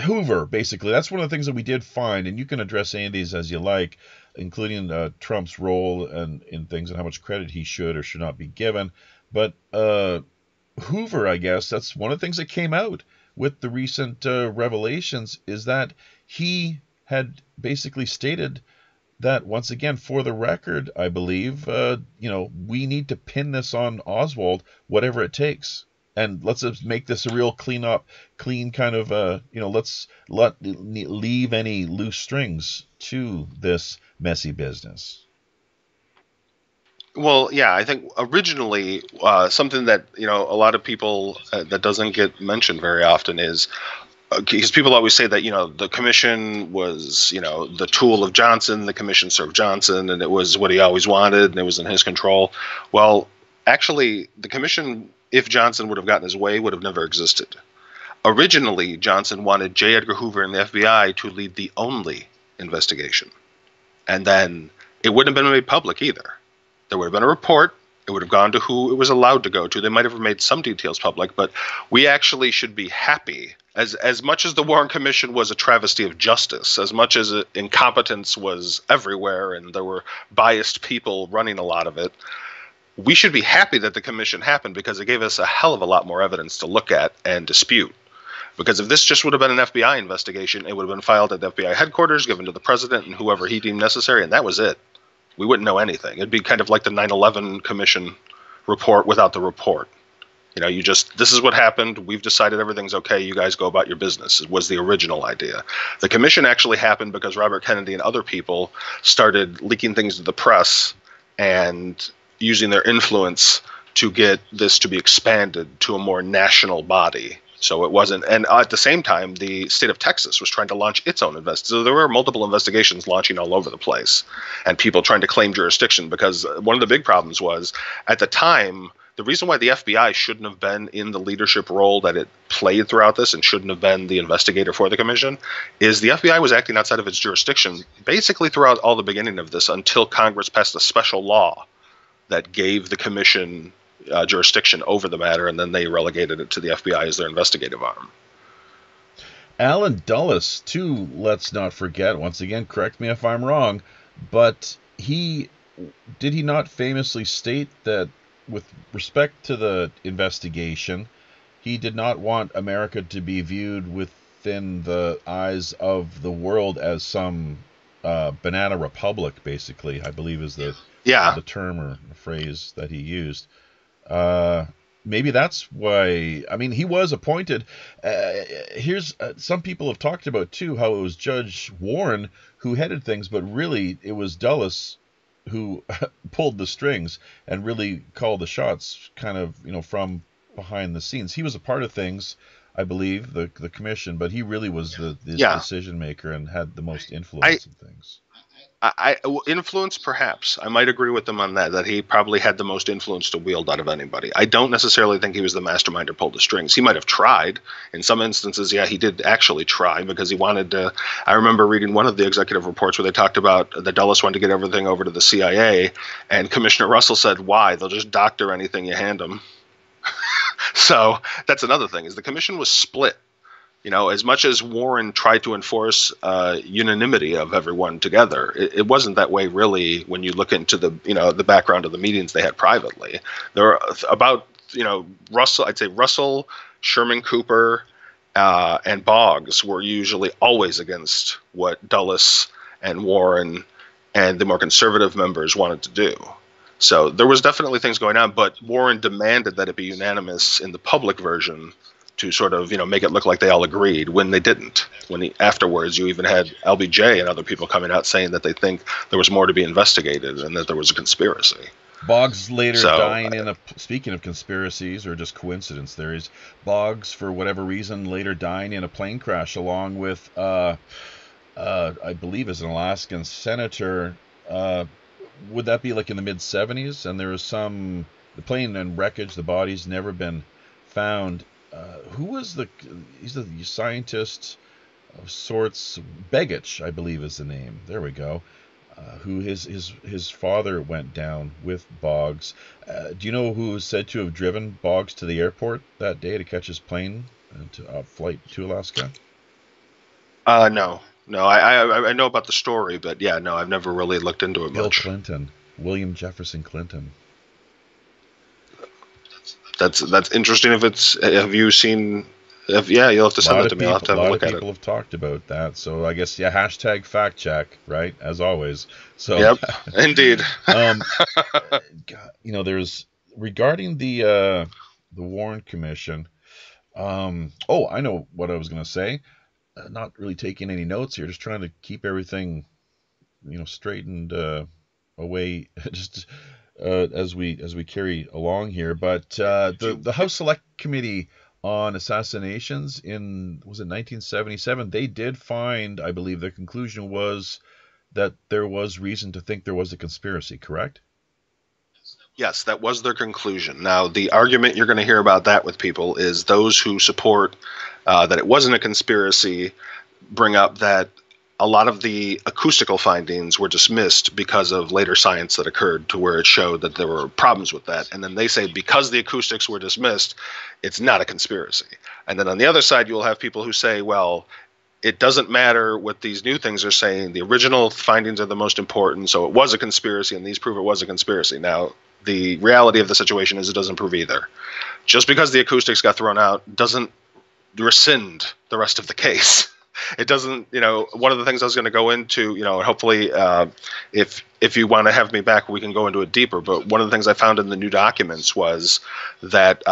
Hoover, basically, that's one of the things that we did find, and you can address any of these as you like, including Trump's role in things and how much credit he should or should not be given. But Hoover, I guess, that's one of the things that came out with the recent revelations, is that he had basically stated that, once again, for the record, I believe, we need to pin this on Oswald, whatever it takes. And let's just make this a real clean kind of, let's leave any loose strings to this messy business. Well, yeah, I think originally something that, a lot of people that doesn't get mentioned very often is, because people always say that, the commission was, the tool of Johnson, the commission served Johnson, and it was what he always wanted, and it was in his control. Well, actually, the commission, if Johnson would have gotten his way, would have never existed. Originally, Johnson wanted J. Edgar Hoover and the FBI to lead the only investigation. And then it wouldn't have been made public either. There would have been a report. It would have gone to who it was allowed to go to. They might have made some details public, but we actually should be happy. As much as the Warren Commission was a travesty of justice, as much as incompetence was everywhere and there were biased people running a lot of it, we should be happy that the commission happened, because it gave us a hell of a lot more evidence to look at and dispute. Because if this just would have been an FBI investigation, it would have been filed at the FBI headquarters, given to the president and whoever he deemed necessary, and that was it. We wouldn't know anything. It'd be kind of like the 9/11 commission report without the report. This is what happened. We've decided everything's okay. You guys go about your business. It was the original idea. The commission actually happened because Robert Kennedy and other people started leaking things to the press and using their influence to get this to be expanded to a more national body. So it wasn't, and at the same time, the state of Texas was trying to launch its own investigation. So there were multiple investigations launching all over the place, and people trying to claim jurisdiction, because one of the big problems was, at the time, the reason why the FBI shouldn't have been in the leadership role that it played throughout this and shouldn't have been the investigator for the commission is the FBI was acting outside of its jurisdiction basically throughout all the beginning of this, until Congress passed a special law that gave the commission jurisdiction over the matter, and then they relegated it to the FBI as their investigative arm. Alan Dulles, too, let's not forget, once again, correct me if I'm wrong, but did he not famously state that with respect to the investigation, he did not want America to be viewed within the eyes of the world as some banana republic, basically, I believe is the term or phrase that he used. Maybe that's why. I mean, he was appointed. Here's some people have talked about too how it was Judge Warren who headed things, but really it was Dulles who pulled the strings and really called the shots, kind of, from behind the scenes. He was a part of things, I believe, the commission, but he really was the decision maker and had the most influence in things. Influence, perhaps. I might agree with them on that he probably had the most influence to wield out of anybody. I don't necessarily think he was the mastermind or pulled the strings. He might have tried. In some instances, he did actually try, because he wanted to. I remember reading one of the executive reports where they talked about that Dulles wanted to get everything over to the CIA, and Commissioner Russell said, why? They'll just doctor anything you hand them. So that's another thing, is the commission was split. As much as Warren tried to enforce unanimity of everyone together, it wasn't that way really when you look into the background of the meetings they had privately. There were about, Russell, I'd say Russell, Sherman Cooper, and Boggs were usually always against what Dulles and Warren and the more conservative members wanted to do. So there was definitely things going on, but Warren demanded that it be unanimous in the public version to sort of, make it look like they all agreed, when they didn't. Afterwards, you even had LBJ and other people coming out saying that they think there was more to be investigated and that there was a conspiracy. Boggs later dying speaking of conspiracies or just coincidence, there is Boggs, for whatever reason, later dying in a plane crash along with, I believe is an Alaskan senator. Would that be like in the mid-70s? And there was the plane and wreckage, the body's never been found. Who was he's a scientist of sorts, Begich, I believe is the name. There we go. who his father went down with Boggs. Do you know who was said to have driven Boggs to the airport that day to catch his plane to flight to Alaska? No. I know about the story, but yeah, no, I've never really looked into it Bill much. Clinton, William Jefferson Clinton. That's interesting. Have you seen? You'll have to send that to me. I'll have to have a look at it. A lot of people have talked about that, so I guess hashtag fact check, right? As always. So yep, indeed. There's regarding the Warren Commission. Oh, I know what I was going to say. Not really taking any notes here, just trying to keep everything, straightened away, just as we carry along here. But the House Select Committee on Assassinations was it 1977? They did find, I believe, the conclusion was that there was reason to think there was a conspiracy. Correct? Yes, that was their conclusion. Now, the argument you're going to hear about that with people is those who support that it wasn't a conspiracy bring up that a lot of the acoustical findings were dismissed because of later science that occurred to where it showed that there were problems with that. And then they say because the acoustics were dismissed, it's not a conspiracy. And then on the other side, you'll have people who say, well, it doesn't matter what these new things are saying. The original findings are the most important, so it was a conspiracy, and these prove it was a conspiracy. Now, the reality of the situation is it doesn't prove either. Just because the acoustics got thrown out doesn't rescind the rest of the case. It doesn't, one of the things I was going to go into, hopefully if you want to have me back, we can go into it deeper. But one of the things I found in the new documents was that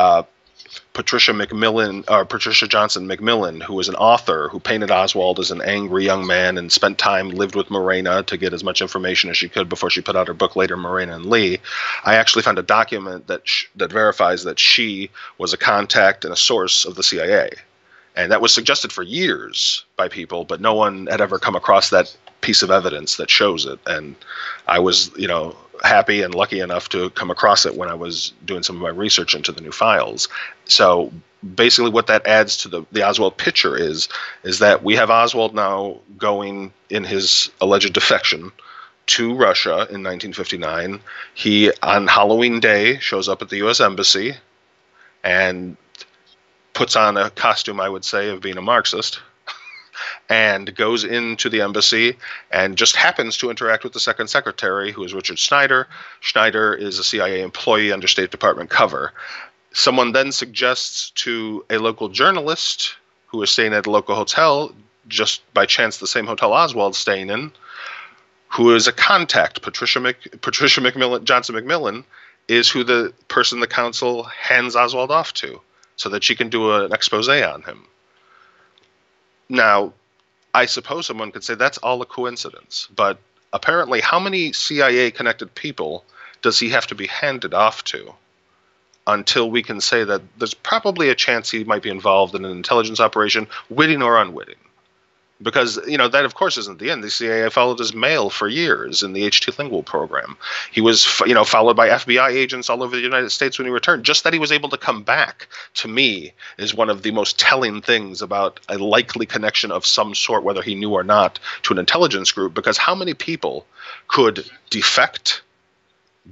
Patricia Johnson McMillan, who was an author who painted Oswald as an angry young man and spent time, lived with Morena to get as much information as she could before she put out her book later, Morena and Lee. I actually found a document that verifies that she was a contact and a source of the CIA. And that was suggested for years by people, but no one had ever come across that piece of evidence that shows it. And I was, happy and lucky enough to come across it when I was doing some of my research into the new files. So basically what that adds to the Oswald picture is that we have Oswald now going in his alleged defection to Russia in 1959. He, on Halloween Day, shows up at the U.S. Embassy and puts on a costume, I would say, of being a Marxist, and goes into the embassy and just happens to interact with the second secretary, who is Richard Schneider. Schneider is a CIA employee under State Department cover. Someone then suggests to a local journalist who is staying at a local hotel, just by chance the same hotel Oswald's staying in, who is a contact, Patricia Johnson McMillan, is who the person the council hands Oswald off to, so that she can do an expose on him. Now, I suppose someone could say that's all a coincidence, but apparently how many CIA-connected people does he have to be handed off to until we can say that there's probably a chance he might be involved in an intelligence operation, witting or unwitting? Because, that, of course, isn't the end. The CIA followed his mail for years in the HT Lingual program. He was, followed by FBI agents all over the United States when he returned. Just that he was able to come back, to me, is one of the most telling things about a likely connection of some sort, whether he knew or not, to an intelligence group. Because how many people could defect,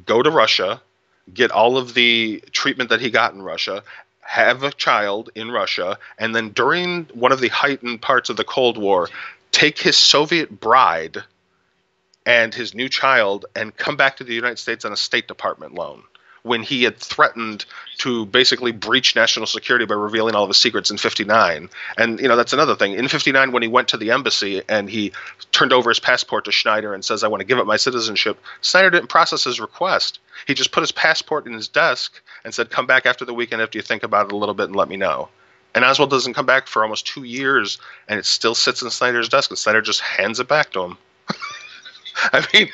go to Russia, get all of the treatment that he got in Russia, have a child in Russia, and then during one of the heightened parts of the Cold War, take his Soviet bride and his new child and come back to the United States on a State Department loan, when he had threatened to basically breach national security by revealing all of his secrets in 59. And, that's another thing. In 59, when he went to the embassy and he turned over his passport to Schneider and says, I want to give up my citizenship, Schneider didn't process his request. He just put his passport in his desk and said, come back after the weekend after you think about it a little bit and let me know. And Oswald doesn't come back for almost 2 years, and it still sits in Snyder's desk, and Snyder just hands it back to him. I mean,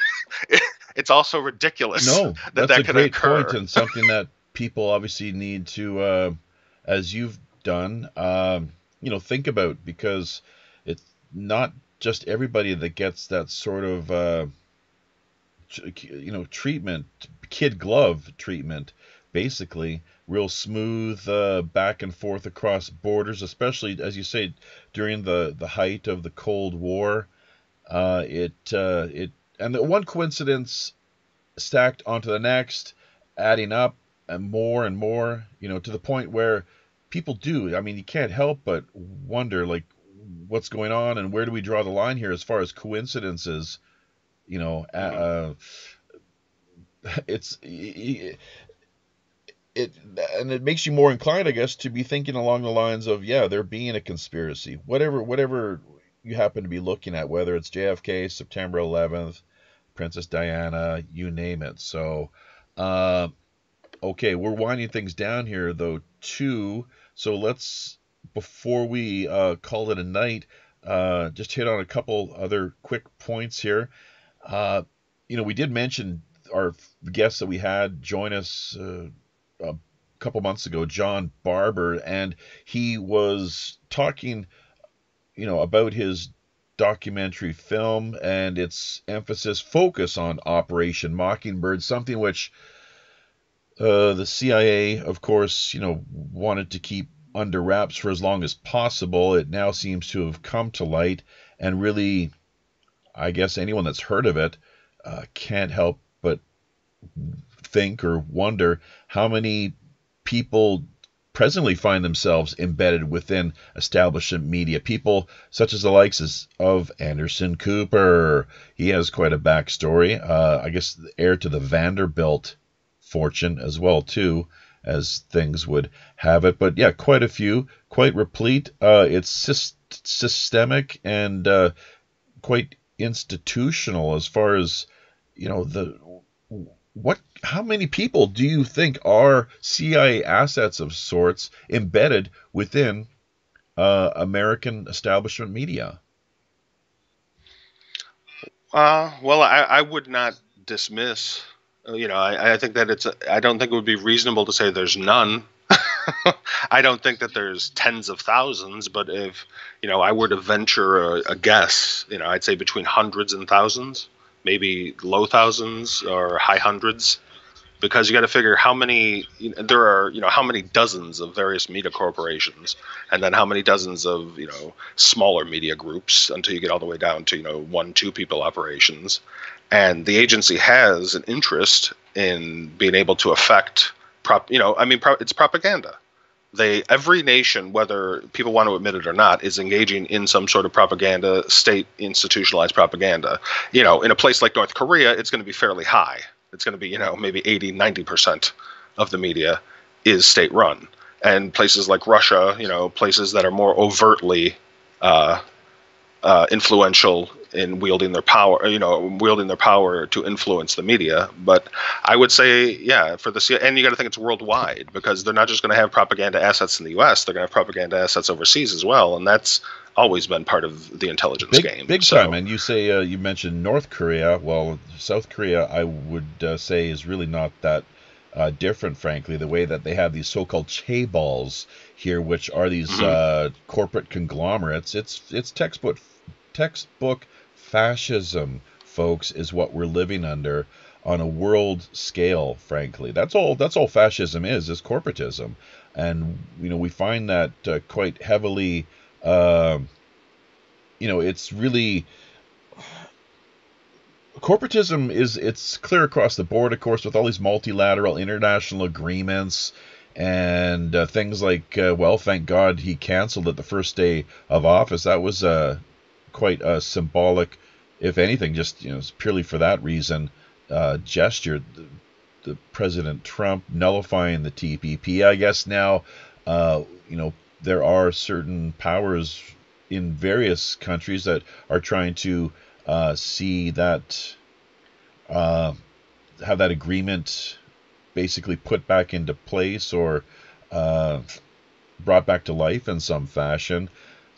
it's also ridiculous. No, that's that a could great occur. point, and something that people obviously need to, as you've done, think about, because it's not just everybody that gets that sort of, treatment, kid glove treatment, basically real smooth back and forth across borders, especially, as you say, during the height of the Cold War. It and the one coincidence stacked onto the next, adding up and more, to the point where people do. I mean, you can't help but wonder, like, what's going on and where do we draw the line here as far as coincidences? It's it makes you more inclined, I guess, to be thinking along the lines of, yeah, there being a conspiracy, whatever you happen to be looking at, whether it's JFK, September 11th, Princess Diana, you name it. So, okay, we're winding things down here, though, too. So let's, before we call it a night, just hit on a couple other quick points here. We did mention our guest that we had join us a couple months ago, John Barber, and he was talking, about his documentary film and its focus on Operation Mockingbird, something which the CIA, of course, wanted to keep under wraps for as long as possible. It now seems to have come to light, and really, I guess anyone that's heard of it can't help but think or wonder how many people presently find themselves embedded within establishment media. People such as the likes of Anderson Cooper. He has quite a backstory. I guess heir to the Vanderbilt fortune as well, too, as things would have it. But yeah, quite a few, quite replete. It's systemic and quite institutional as far as, how many people do you think are CIA assets of sorts embedded within American establishment media? Well, I would not dismiss. I think that I don't think it would be reasonable to say there's none. I don't think that there's tens of thousands, but if, I were to venture a guess, I'd say between hundreds and thousands, maybe low thousands or high hundreds, because you got to figure how many there are, how many dozens of various media corporations, and then how many dozens of, smaller media groups until you get all the way down to, 1-2 people operations. And the agency has an interest in being able to affect it's propaganda. Every nation, whether people want to admit it or not, is engaging in some sort of propaganda, state institutionalized propaganda. In a place like North Korea, it's going to be fairly high. It's going to be, maybe 80-90% of the media is state run. And places like Russia, places that are more overtly influential in wielding their power, to influence the media. But I would say, yeah, for the CIA, and you got to think it's worldwide, because they're not just going to have propaganda assets in the U.S., they're going to have propaganda assets overseas as well, and that's always been part of the intelligence game. Big time. And you say, you mentioned North Korea. Well, South Korea, I would say, is really not that different, frankly. The way that they have these so-called chaebols here, which are these corporate conglomerates, it's textbook fascism, folks, is what we're living under on a world scale, frankly. That's all fascism is corporatism. And, we find that quite heavily, it's really, corporatism it's clear across the board, of course, with all these multilateral international agreements and things like, thank God he canceled it the first day of office. That was quite a symbolic, if anything, just purely for that reason, gesture. The President Trump nullifying the TPP. I guess now, there are certain powers in various countries that are trying to see that have that agreement basically put back into place or brought back to life in some fashion.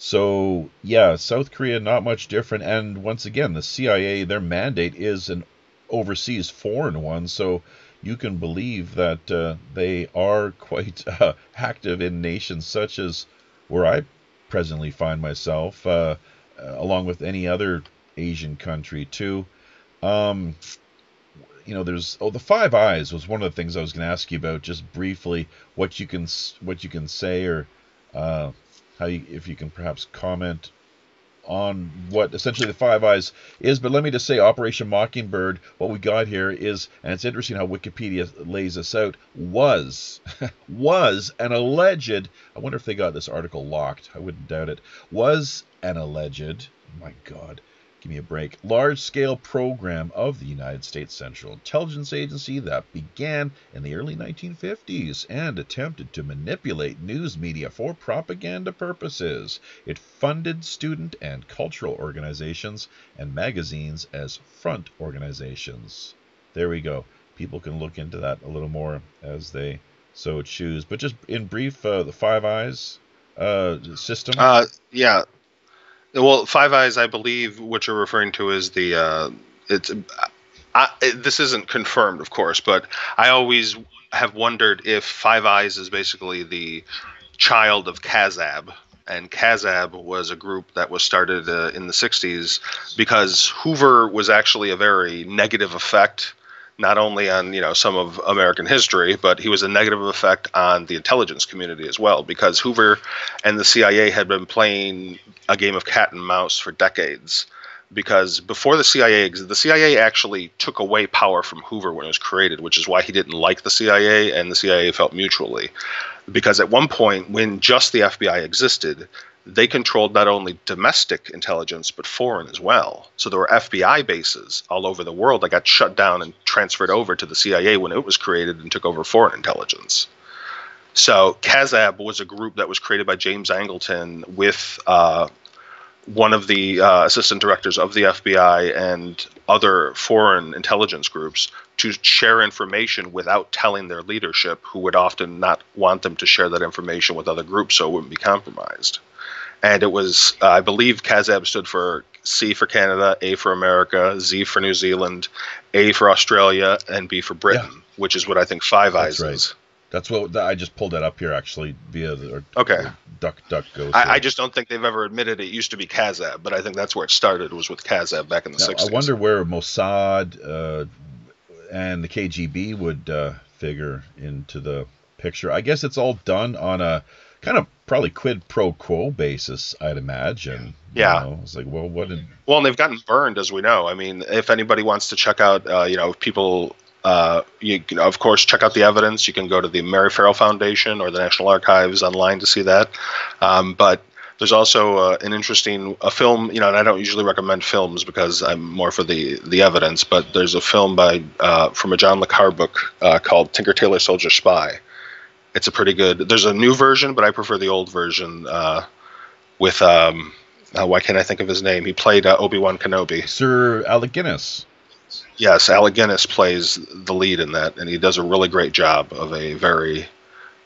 So, yeah, South Korea, not much different. And once again, the CIA, their mandate is an overseas foreign one. So you can believe that they are quite active in nations such as where I presently find myself, along with any other Asian country, too. There's the Five Eyes was one of the things I was going to ask you about, just briefly, what you can say, or if you can perhaps comment on what essentially the Five Eyes is, but let me just say Operation Mockingbird, what we got here is, and it's interesting how Wikipedia lays this out, was an alleged, I wonder if they got this article locked, I wouldn't doubt it, was an alleged, my God, give me a break, large-scale program of the United States Central Intelligence Agency that began in the early 1950s and attempted to manipulate news media for propaganda purposes. It funded student and cultural organizations and magazines as front organizations. There we go. People can look into that a little more as they so choose. But just in brief, the Five Eyes system? Yeah. Well, Five Eyes, I believe what you're referring to is the this isn't confirmed, of course, but I always have wondered if Five Eyes is basically the child of KAZAB. And KAZAB was a group that was started in the 60s because Hoover was actually a very negative effect, not only on some of American history, but he was a negative effect on the intelligence community as well, because Hoover and the CIA had been playing a game of cat and mouse for decades. Because before the CIA actually took away power from Hoover when it was created, which is why he didn't like the CIA, and the CIA felt mutually. Because at one point, when just the FBI existed, they controlled not only domestic intelligence, but foreign as well. So there were FBI bases all over the world that got shut down and transferred over to the CIA when it was created and took over foreign intelligence. So KAZAB was a group that was created by James Angleton with one of the assistant directors of the FBI and other foreign intelligence groups to share information without telling their leadership, who would often not want them to share that information with other groups so it wouldn't be compromised. And it was, I believe KAZAB stood for C for Canada, A for America, Z for New Zealand, A for Australia, and B for Britain, which is what I think Five Eyes is. That's what I just pulled that up here actually via the DuckDuckGo. I just don't think they've ever admitted it used to be KAZAB, but I think that's where it started, was with KAZAB back in the 60s. I wonder where Mossad and the KGB would figure into the picture. I guess it's all done on a kind of probably quid pro quo basis, I'd imagine. Yeah. It's like, well, what did... Well, and they've gotten burned, as we know. I mean, if anybody wants to check out, people... of course, check out the evidence. You can go to the Mary Ferrell Foundation or the National Archives online to see that. But there's also an interesting film, and I don't usually recommend films because I'm more for the evidence, but there's a film from a John le Carre book called Tinker Tailor Soldier Spy. It's a pretty good, there's a new version, but I prefer the old version with, why can't I think of his name? He played Obi-Wan Kenobi. Sir Alec Guinness. Yes, Alec Guinness plays the lead in that, and he does a really great job of a very,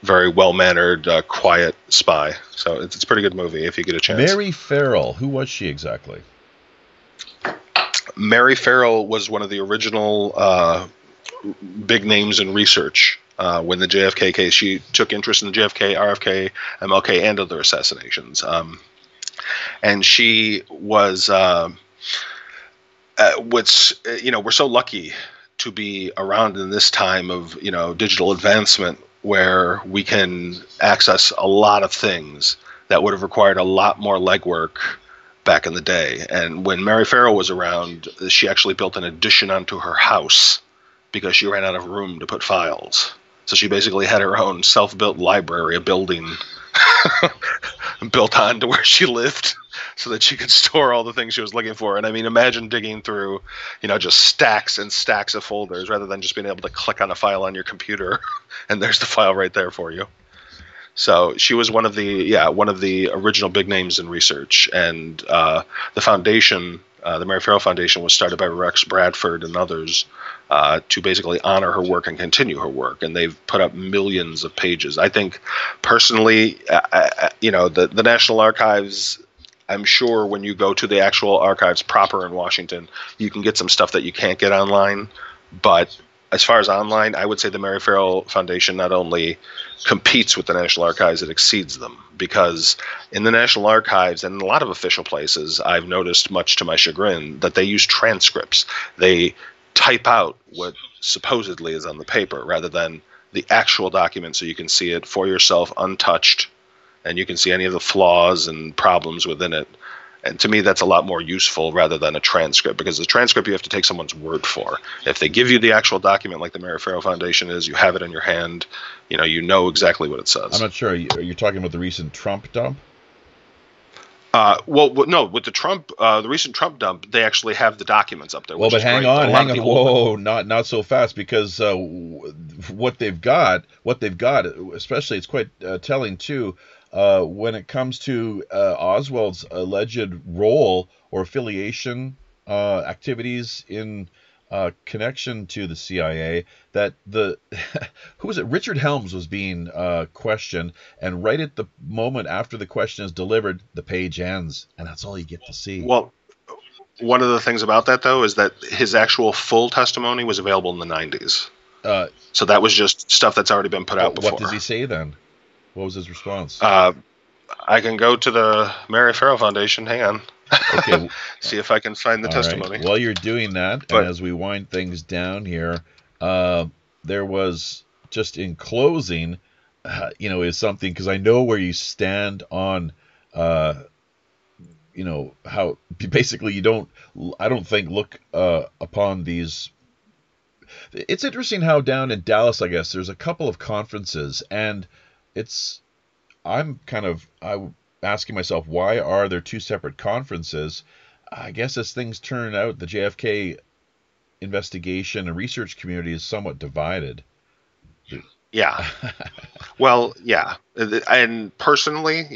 very well-mannered, quiet spy. So it's a pretty good movie if you get a chance. Mary Ferrell, who was she exactly? Mary Ferrell was one of the original big names in research when the JFK case. She took interest in the JFK, RFK, MLK, and other assassinations. And she was... we're so lucky to be around in this time of, digital advancement where we can access a lot of things that would have required a lot more legwork back in the day. And when Mary Ferrell was around, she actually built an addition onto her house because she ran out of room to put files. So she basically had her own self-built library, a building built onto where she lived, so that she could store all the things she was looking for. And I mean, imagine digging through, just stacks and stacks of folders rather than just being able to click on a file on your computer and there's the file right there for you. So she was one of the original big names in research. And the foundation, the Mary Ferrell Foundation, was started by Rex Bradford and others to basically honor her work and continue her work. And they've put up millions of pages. I think personally, the National Archives, I'm sure when you go to the actual archives proper in Washington, you can get some stuff that you can't get online. But as far as online, I would say the Mary Ferrell Foundation not only competes with the National Archives, it exceeds them. Because in the National Archives and in a lot of official places, I've noticed, much to my chagrin, that they use transcripts. They type out what supposedly is on the paper rather than the actual document, so you can see it for yourself untouched, and you can see any of the flaws and problems within it. And to me, that's a lot more useful rather than a transcript, because the transcript you have to take someone's word for. If they give you the actual document, like the Mary Ferrell Foundation is, you have it in your hand, you know exactly what it says. I'm not sure. Are you talking about the recent Trump dump? No, with the recent Trump dump, they actually have the documents up there. Well, but hang on. Whoa, not so fast, because what they've got, especially, it's quite telling too. When it comes to Oswald's alleged role or affiliation activities in connection to the CIA, that who was it? Richard Helms was being questioned, and right at the moment after the question is delivered, the page ends, and that's all you get to see. Well, one of the things about that, though, is that his actual full testimony was available in the 90s. So that was just stuff that's already been put out before. What does he say then? What was his response? I can go to the Mary Ferrell Foundation. Hang on. Okay. See if I can find the testimony. Right. While you're doing that, and as we wind things down here, there was, just in closing, is something, because I know where you stand on, how basically you don't, I don't think, look upon these. It's interesting how down in Dallas, I guess, there's a couple of conferences, and I'm asking myself, why are there two separate conferences? I guess as things turn out, the JFK investigation and research community is somewhat divided. Yeah. Well, yeah. And personally,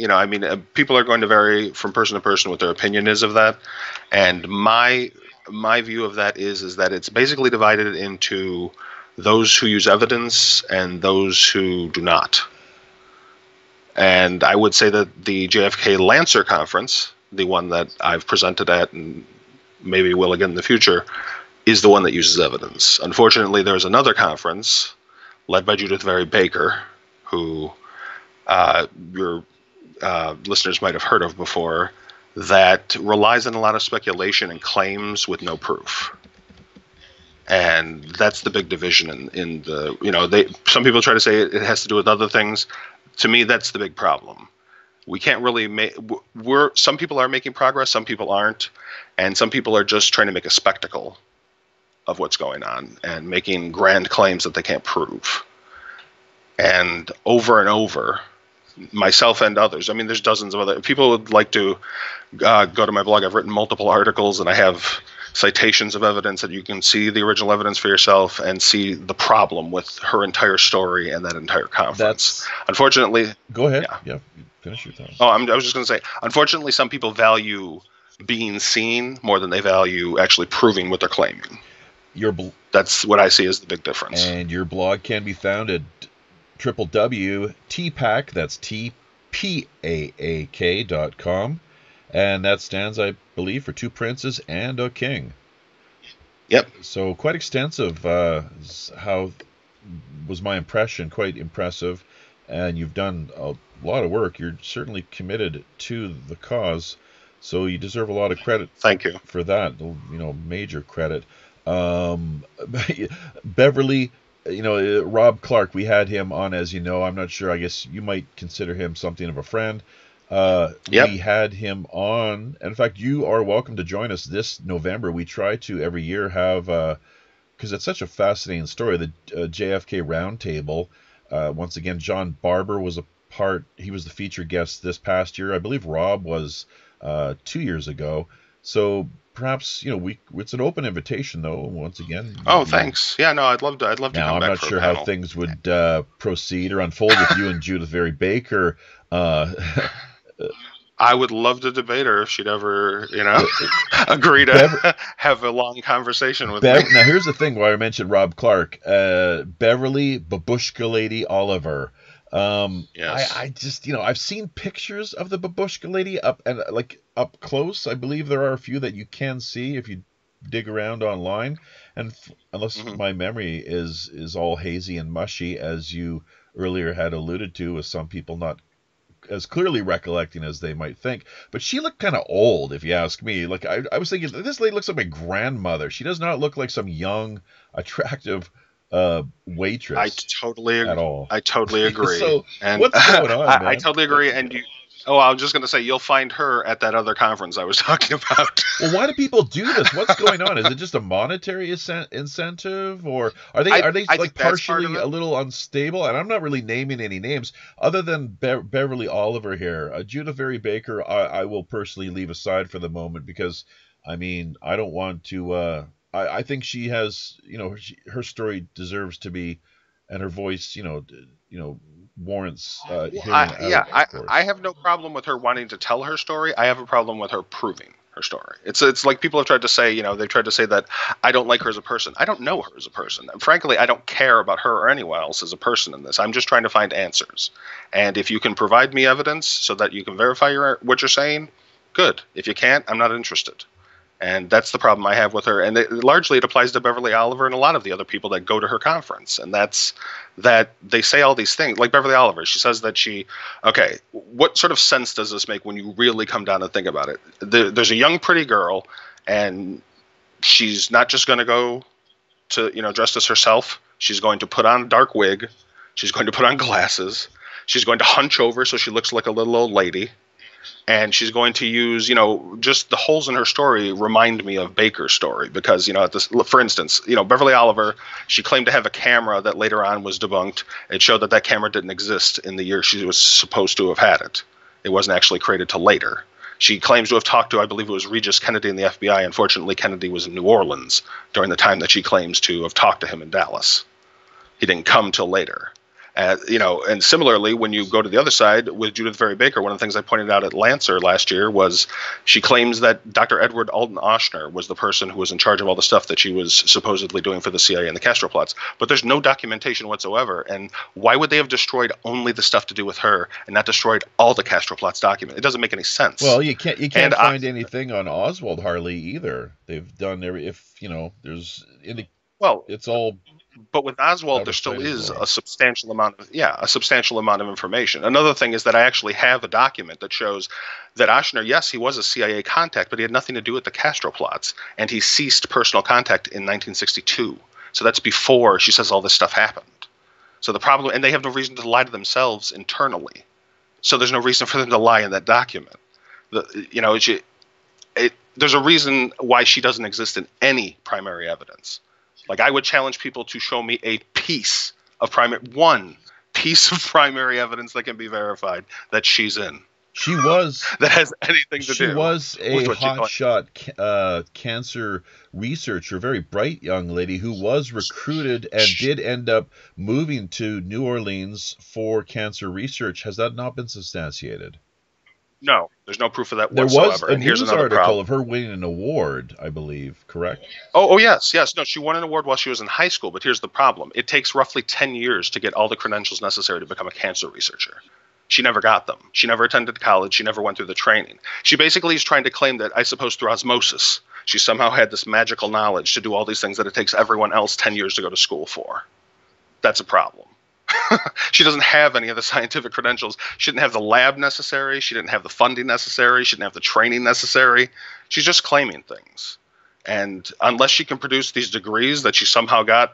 people are going to vary from person to person what their opinion is of that. And my view of that is that it's basically divided into those who use evidence and those who do not. And I would say that the JFK Lancer Conference, the one that I've presented at and maybe will again in the future, is the one that uses evidence. Unfortunately, there's another conference led by Judith Very Baker, who your listeners might have heard of before, that relies on a lot of speculation and claims with no proof. And that's the big division in the, some people try to say it has to do with other things. To me, that's the big problem. We can't really some people are making progress, some people aren't, and some people are just trying to make a spectacle of what's going on and making grand claims that they can't prove. And over, myself and others, there's dozens of other people would like to go to my blog. I've written multiple articles, and I have citations of evidence that you can see the original evidence for yourself and see the problem with her entire story and that entire conference. Unfortunately, go ahead. Yeah, finish your thought. I was just going to say, unfortunately, some people value being seen more than they value actually proving what they're claiming. That's what I see as the big difference. And your blog can be found at www.tpack, that's TPAAK.com. And that stands, I believe, for Two Princes and a King. Yep. So quite extensive. How was my impression? Quite impressive. And you've done a lot of work. You're certainly committed to the cause. So you deserve a lot of credit. Thank you for that. Major credit. Beverly, Rob Clark, we had him on, as you know. I'm not sure. I guess you might consider him something of a friend. We had him on. In fact, you are welcome to join us this November. We try to every year have, because it's such a fascinating story, the JFK Roundtable. Once again, John Barber was he was the featured guest this past year. I believe Rob was 2 years ago. So perhaps, it's an open invitation, though, once again. Oh, thanks. Yeah, no, I'd love to come back. I'm not sure how things would proceed or unfold with you and Judith Very Baker. I would love to debate her if she'd ever, agree to have a long conversation with me. Now, here's the thing why I mentioned Rob Clark. Beverly Babushka Lady Oliver. Yes. I just, I've seen pictures of the Babushka Lady up close. I believe there are a few that you can see if you dig around online. And unless my memory is all hazy and mushy, as you earlier had alluded to, with some people not as clearly recollecting as they might think. But she looked kind of old, if you ask me. Like, I was thinking, this lady looks like my grandmother. She does not look like some young, attractive waitress. I totally agree. At all. I totally agree. So, and what's going on, man? I totally agree. And Oh, I was just going to say, you'll find her at that other conference I was talking about. Well, why do people do this? What's going on? Is it just a monetary incentive, or are they like partially a little unstable? And I'm not really naming any names other than Beverly Oliver here. Judith Very Baker, I will personally leave aside for the moment because, I mean, I don't want to. I think she has, her story deserves to be, and her voice, warrants hearing I have no problem with her wanting to tell her story. I have a problem with her proving her story. It's like people have tried to say, they've tried to say that I don't like her as a person. I don't know her as a person. And frankly, I don't care about her or anyone else as a person in this. I'm just trying to find answers. And if you can provide me evidence so that you can verify what you're saying, good. If you can't, I'm not interested. And that's the problem I have with her. And largely it applies to Beverly Oliver and a lot of the other people that go to her conference. And that's that they say all these things. Like Beverly Oliver, she says that what sort of sense does this make when you really come down and think about it? There's a young, pretty girl, and she's not just going to go to, dressed as herself. She's going to put on a dark wig. She's going to put on glasses. She's going to hunch over so she looks like a little old lady. And she's going to use, just the holes in her story remind me of Baker's story because, for instance, Beverly Oliver, she claimed to have a camera that later on was debunked. It showed that camera didn't exist in the year she was supposed to have had it. It wasn't actually created till later. She claims to have talked to, I believe it was Regis Kennedy in the FBI. Unfortunately, Kennedy was in New Orleans during the time that she claims to have talked to him in Dallas. He didn't come till later. And similarly, when you go to the other side with Judith Very Baker, one of the things I pointed out at Lancer last year was she claims that Dr. Edward Alden Oshner was the person who was in charge of all the stuff that she was supposedly doing for the CIA and the Castro plots. But there's no documentation whatsoever. And why would they have destroyed only the stuff to do with her and not destroyed all the Castro plots document? It doesn't make any sense. Well, you can't find anything on Oswald Harley either. They've done it's all. But with Oswald, there still is a substantial amount of information. Another thing is that I actually have a document that shows that Oshner, yes, he was a CIA contact, but he had nothing to do with the Castro plots, and he ceased personal contact in 1962. So that's before she says all this stuff happened. So the problem, and they have no reason to lie to themselves internally. So there's no reason for them to lie in that document. There's a reason why she doesn't exist in any primary evidence. Like I would challenge people to show me one piece of primary evidence that can be verified that she's in. She was that has anything to do. She was a hotshot cancer researcher, a very bright young lady who was recruited and did end up moving to New Orleans for cancer research. Has that not been substantiated? No, there's no proof of that whatsoever. There was a news article of her winning an award, I believe, correct? Oh, yes. No, she won an award while she was in high school, but here's the problem. It takes roughly 10 years to get all the credentials necessary to become a cancer researcher. She never got them. She never attended college. She never went through the training. She basically is trying to claim that, I suppose, through osmosis, she somehow had this magical knowledge to do all these things that it takes everyone else 10 years to go to school for. That's a problem. She doesn't have any of the scientific credentials. She didn't have the lab necessary. She didn't have the funding necessary. She didn't have the training necessary. She's just claiming things. And unless she can produce these degrees that she somehow got,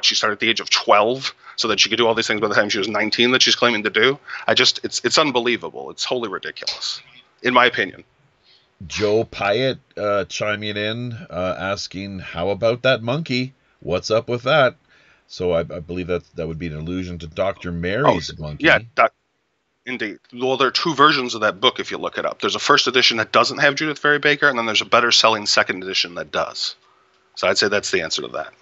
she started at the age of 12, so that she could do all these things by the time she was 19 that she's claiming to do, it's unbelievable. It's wholly ridiculous, in my opinion. Joe Pyatt chiming in, asking, how about that monkey? What's up with that? So I believe that would be an allusion to Dr. Mary's monkey. Yeah, indeed. Well, there are two versions of that book if you look it up. There's a first edition that doesn't have Judith Very Baker, and then there's a better-selling second edition that does. So I'd say that's the answer to that.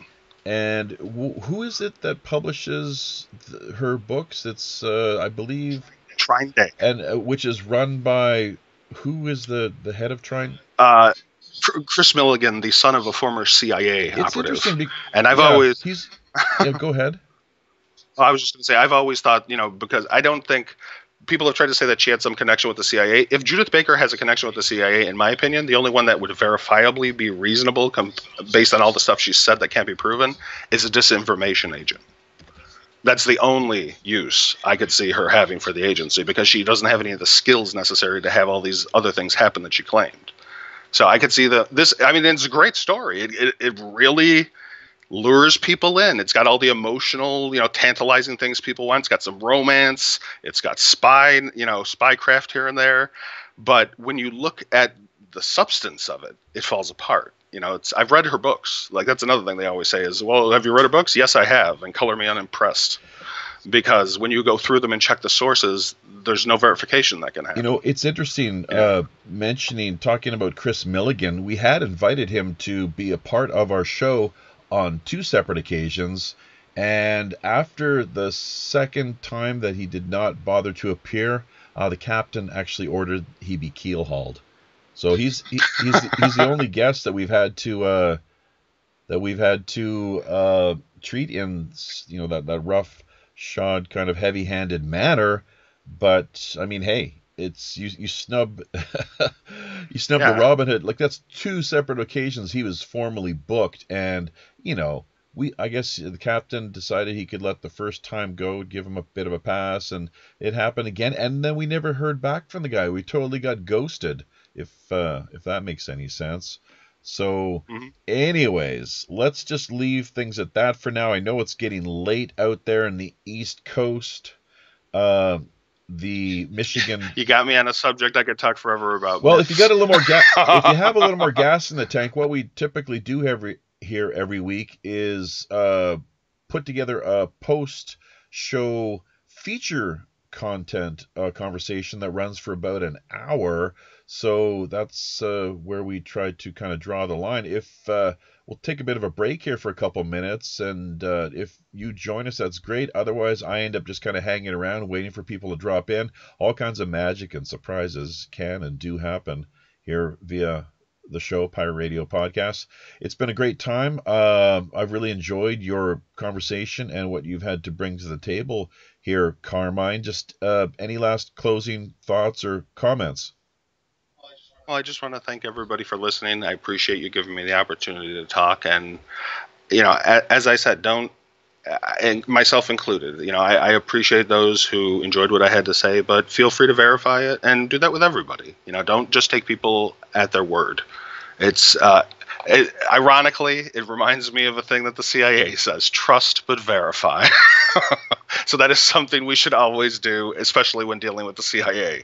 And who is it that publishes her books? It's, I believe... Trine Day. And which is run by... Who is the head of Trine? Chris Milligan, the son of a former CIA operative. Interesting. And I've always... go ahead. I was just going to say, I've always thought, because I don't think people have tried to say that she had some connection with the CIA. If Judith Baker has a connection with the CIA, in my opinion, the only one that would verifiably be reasonable based on all the stuff she said that can't be proven is a disinformation agent. That's the only use I could see her having for the agency, because she doesn't have any of the skills necessary to have all these other things happen that she claimed. So I could see it's a great story. It really lures people in. It's got all the emotional, tantalizing things people want. It's got some romance. It's got spycraft here and there. But when you look at the substance of it, it falls apart. I've read her books. Like, that's another thing they always say is, well, have you read her books? Yes, I have. And color me unimpressed. Because when you go through them and check the sources, there's no verification that can happen. It's interesting talking about Chris Milligan. We had invited him to be a part of our show on 2 separate occasions. And after the second time that he did not bother to appear, the captain actually ordered he be keel-hauled. So he's the only guest that we've had to treat in that rough shod kind of heavy-handed manner. But I mean, hey, it's you snub the Robin Hood. Like, that's 2 separate occasions he was formally booked, and I guess the captain decided he could let the first time go, give him a bit of a pass, and it happened again, and then we never heard back from the guy. We totally got ghosted, if that makes any sense. So, anyways, let's just leave things at that for now. I know it's getting late out there in the East Coast. The Michigan. You got me on a subject I could talk forever about. Well, if you got a little more gas, if you have a little more gas in the tank, what we typically do every week is put together a post-show feature content conversation that runs for about an hour. So that's where we try to kind of draw the line. If we'll take a bit of a break here for a couple minutes, and if you join us, that's great. Otherwise, I end up just kind of hanging around waiting for people to drop in. All kinds of magic and surprises can and do happen here via the show, Pirate Radio Podcast. It's been a great time. I've really enjoyed your conversation and what you've had to bring to the table here, Carmine. Just any last closing thoughts or comments? Well, I just want to thank everybody for listening. I appreciate you giving me the opportunity to talk. And, as I said, and myself included, I appreciate those who enjoyed what I had to say, but feel free to verify it and do that with everybody. Don't just take people at their word. It's ironically, it reminds me of a thing that the CIA says: trust but verify. So that is something we should always do, especially when dealing with the CIA.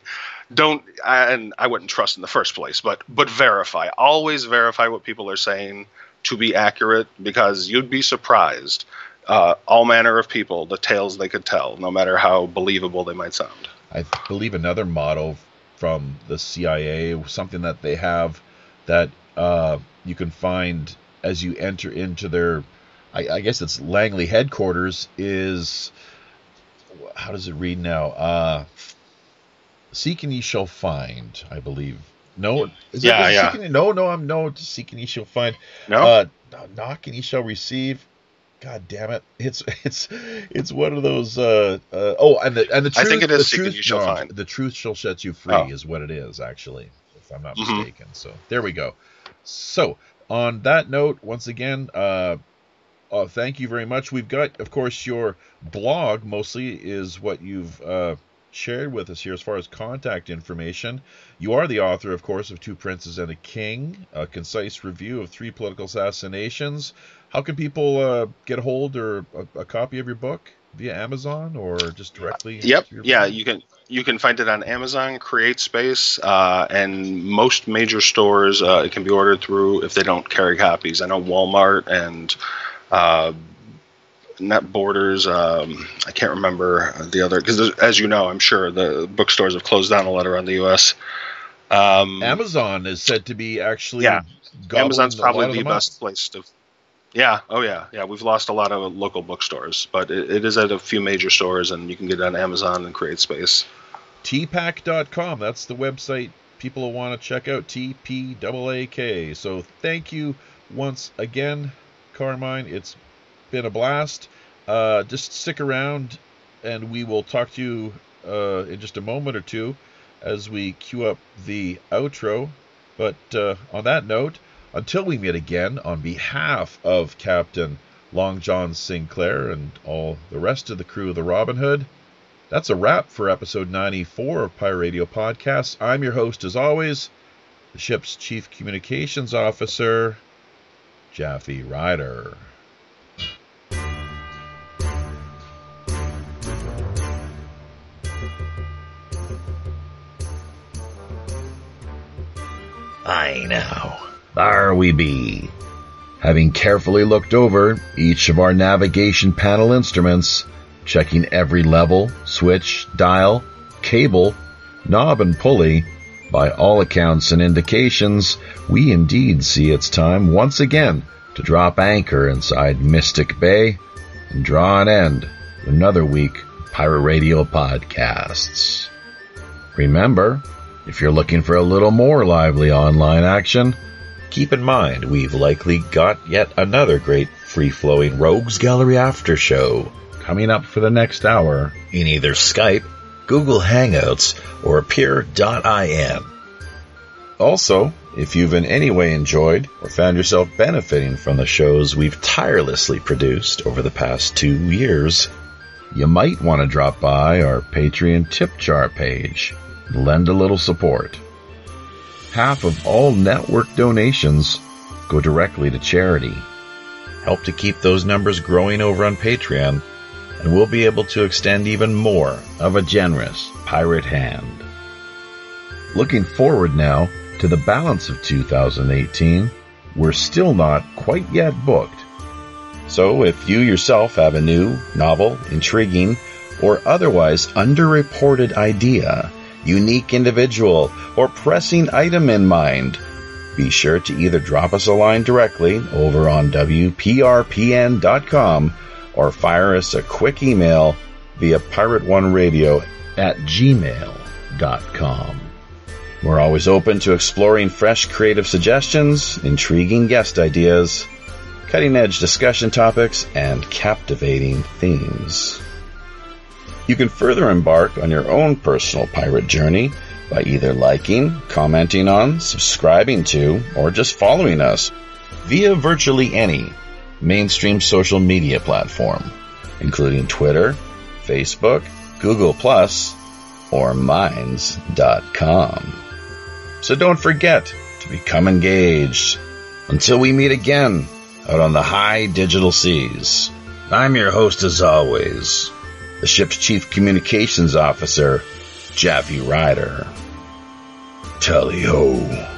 And I wouldn't trust in the first place, but verify. Always verify what people are saying to be accurate, because you'd be surprised. All manner of people, the tales they could tell, no matter how believable they might sound. I believe another motto from the CIA, something that they have that you can find as you enter into their, I guess it's Langley headquarters, is, how does it read now? Seek and ye shall find, I believe. No, is yeah. Seek and ye shall find. No, knock and ye shall receive. God damn it! It's one of those. And the truth. I think it is. The truth, you shall find. The truth shall set you free is what it is, actually, if I'm not mistaken. So there we go. So on that note, once again, thank you very much. We've got, of course, your blog mostly is what you've shared with us here as far as contact information. You are the author, of course, of Two Princes and a King, a concise review of 3 political assassinations. How can people get a hold or a copy of your book? Via Amazon or just directly? Yep. Yeah, you can find it on Amazon, CreateSpace, and most major stores. It can be ordered through if they don't carry copies. I know Walmart and Net Borders. I can't remember the other, because as you know, I'm sure the bookstores have closed down a lot around the U.S. Amazon is said to be actually Amazon's probably the best place to. Yeah. Oh, yeah. We've lost a lot of local bookstores, but it is at a few major stores, and you can get it on Amazon and CreateSpace. TPAC.com. That's the website people will want to check out. TPAAK. So thank you once again, Carmine. It's been a blast. Just stick around, and we will talk to you in just a moment or two as we queue up the outro. But on that note, until we meet again, on behalf of Captain Long John Sinclair and all the rest of the crew of the Robin Hood, that's a wrap for episode 94 of Pirate Radio Podcast. I'm your host, as always, the ship's Chief Communications Officer, Jaffe Ryder. I know. There we be. Having carefully looked over each of our navigation panel instruments, checking every level, switch, dial, cable, knob, and pulley, by all accounts and indications, we indeed see it's time once again to drop anchor inside Mystic Bay and draw an end to another week of Pirate Radio podcasts. Remember, if you're looking for a little more lively online action, keep in mind we've likely got yet another great free-flowing Rogues Gallery after show coming up for the next hour in either Skype, Google Hangouts, or Appear.in. Also, if you've in any way enjoyed or found yourself benefiting from the shows we've tirelessly produced over the past 2 years, you might want to drop by our Patreon tip jar page and lend a little support. Half of all network donations go directly to charity. Help to keep those numbers growing over on Patreon, and we'll be able to extend even more of a generous pirate hand. Looking forward now to the balance of 2018, we're still not quite yet booked. So if you yourself have a new, novel, intriguing, or otherwise underreported idea, unique individual, or pressing item in mind, be sure to either drop us a line directly over on WPRPN.com or fire us a quick email via pirateoneradio@gmail.com. We're always open to exploring fresh creative suggestions, intriguing guest ideas, cutting-edge discussion topics, and captivating themes. You can further embark on your own personal pirate journey by either liking, commenting on, subscribing to, or just following us via virtually any mainstream social media platform, including Twitter, Facebook, Google+, or Minds.com. So don't forget to become engaged. Until we meet again out on the high digital seas, I'm your host as always, the ship's Chief Communications Officer, Jaffe Ryder. Tally-ho.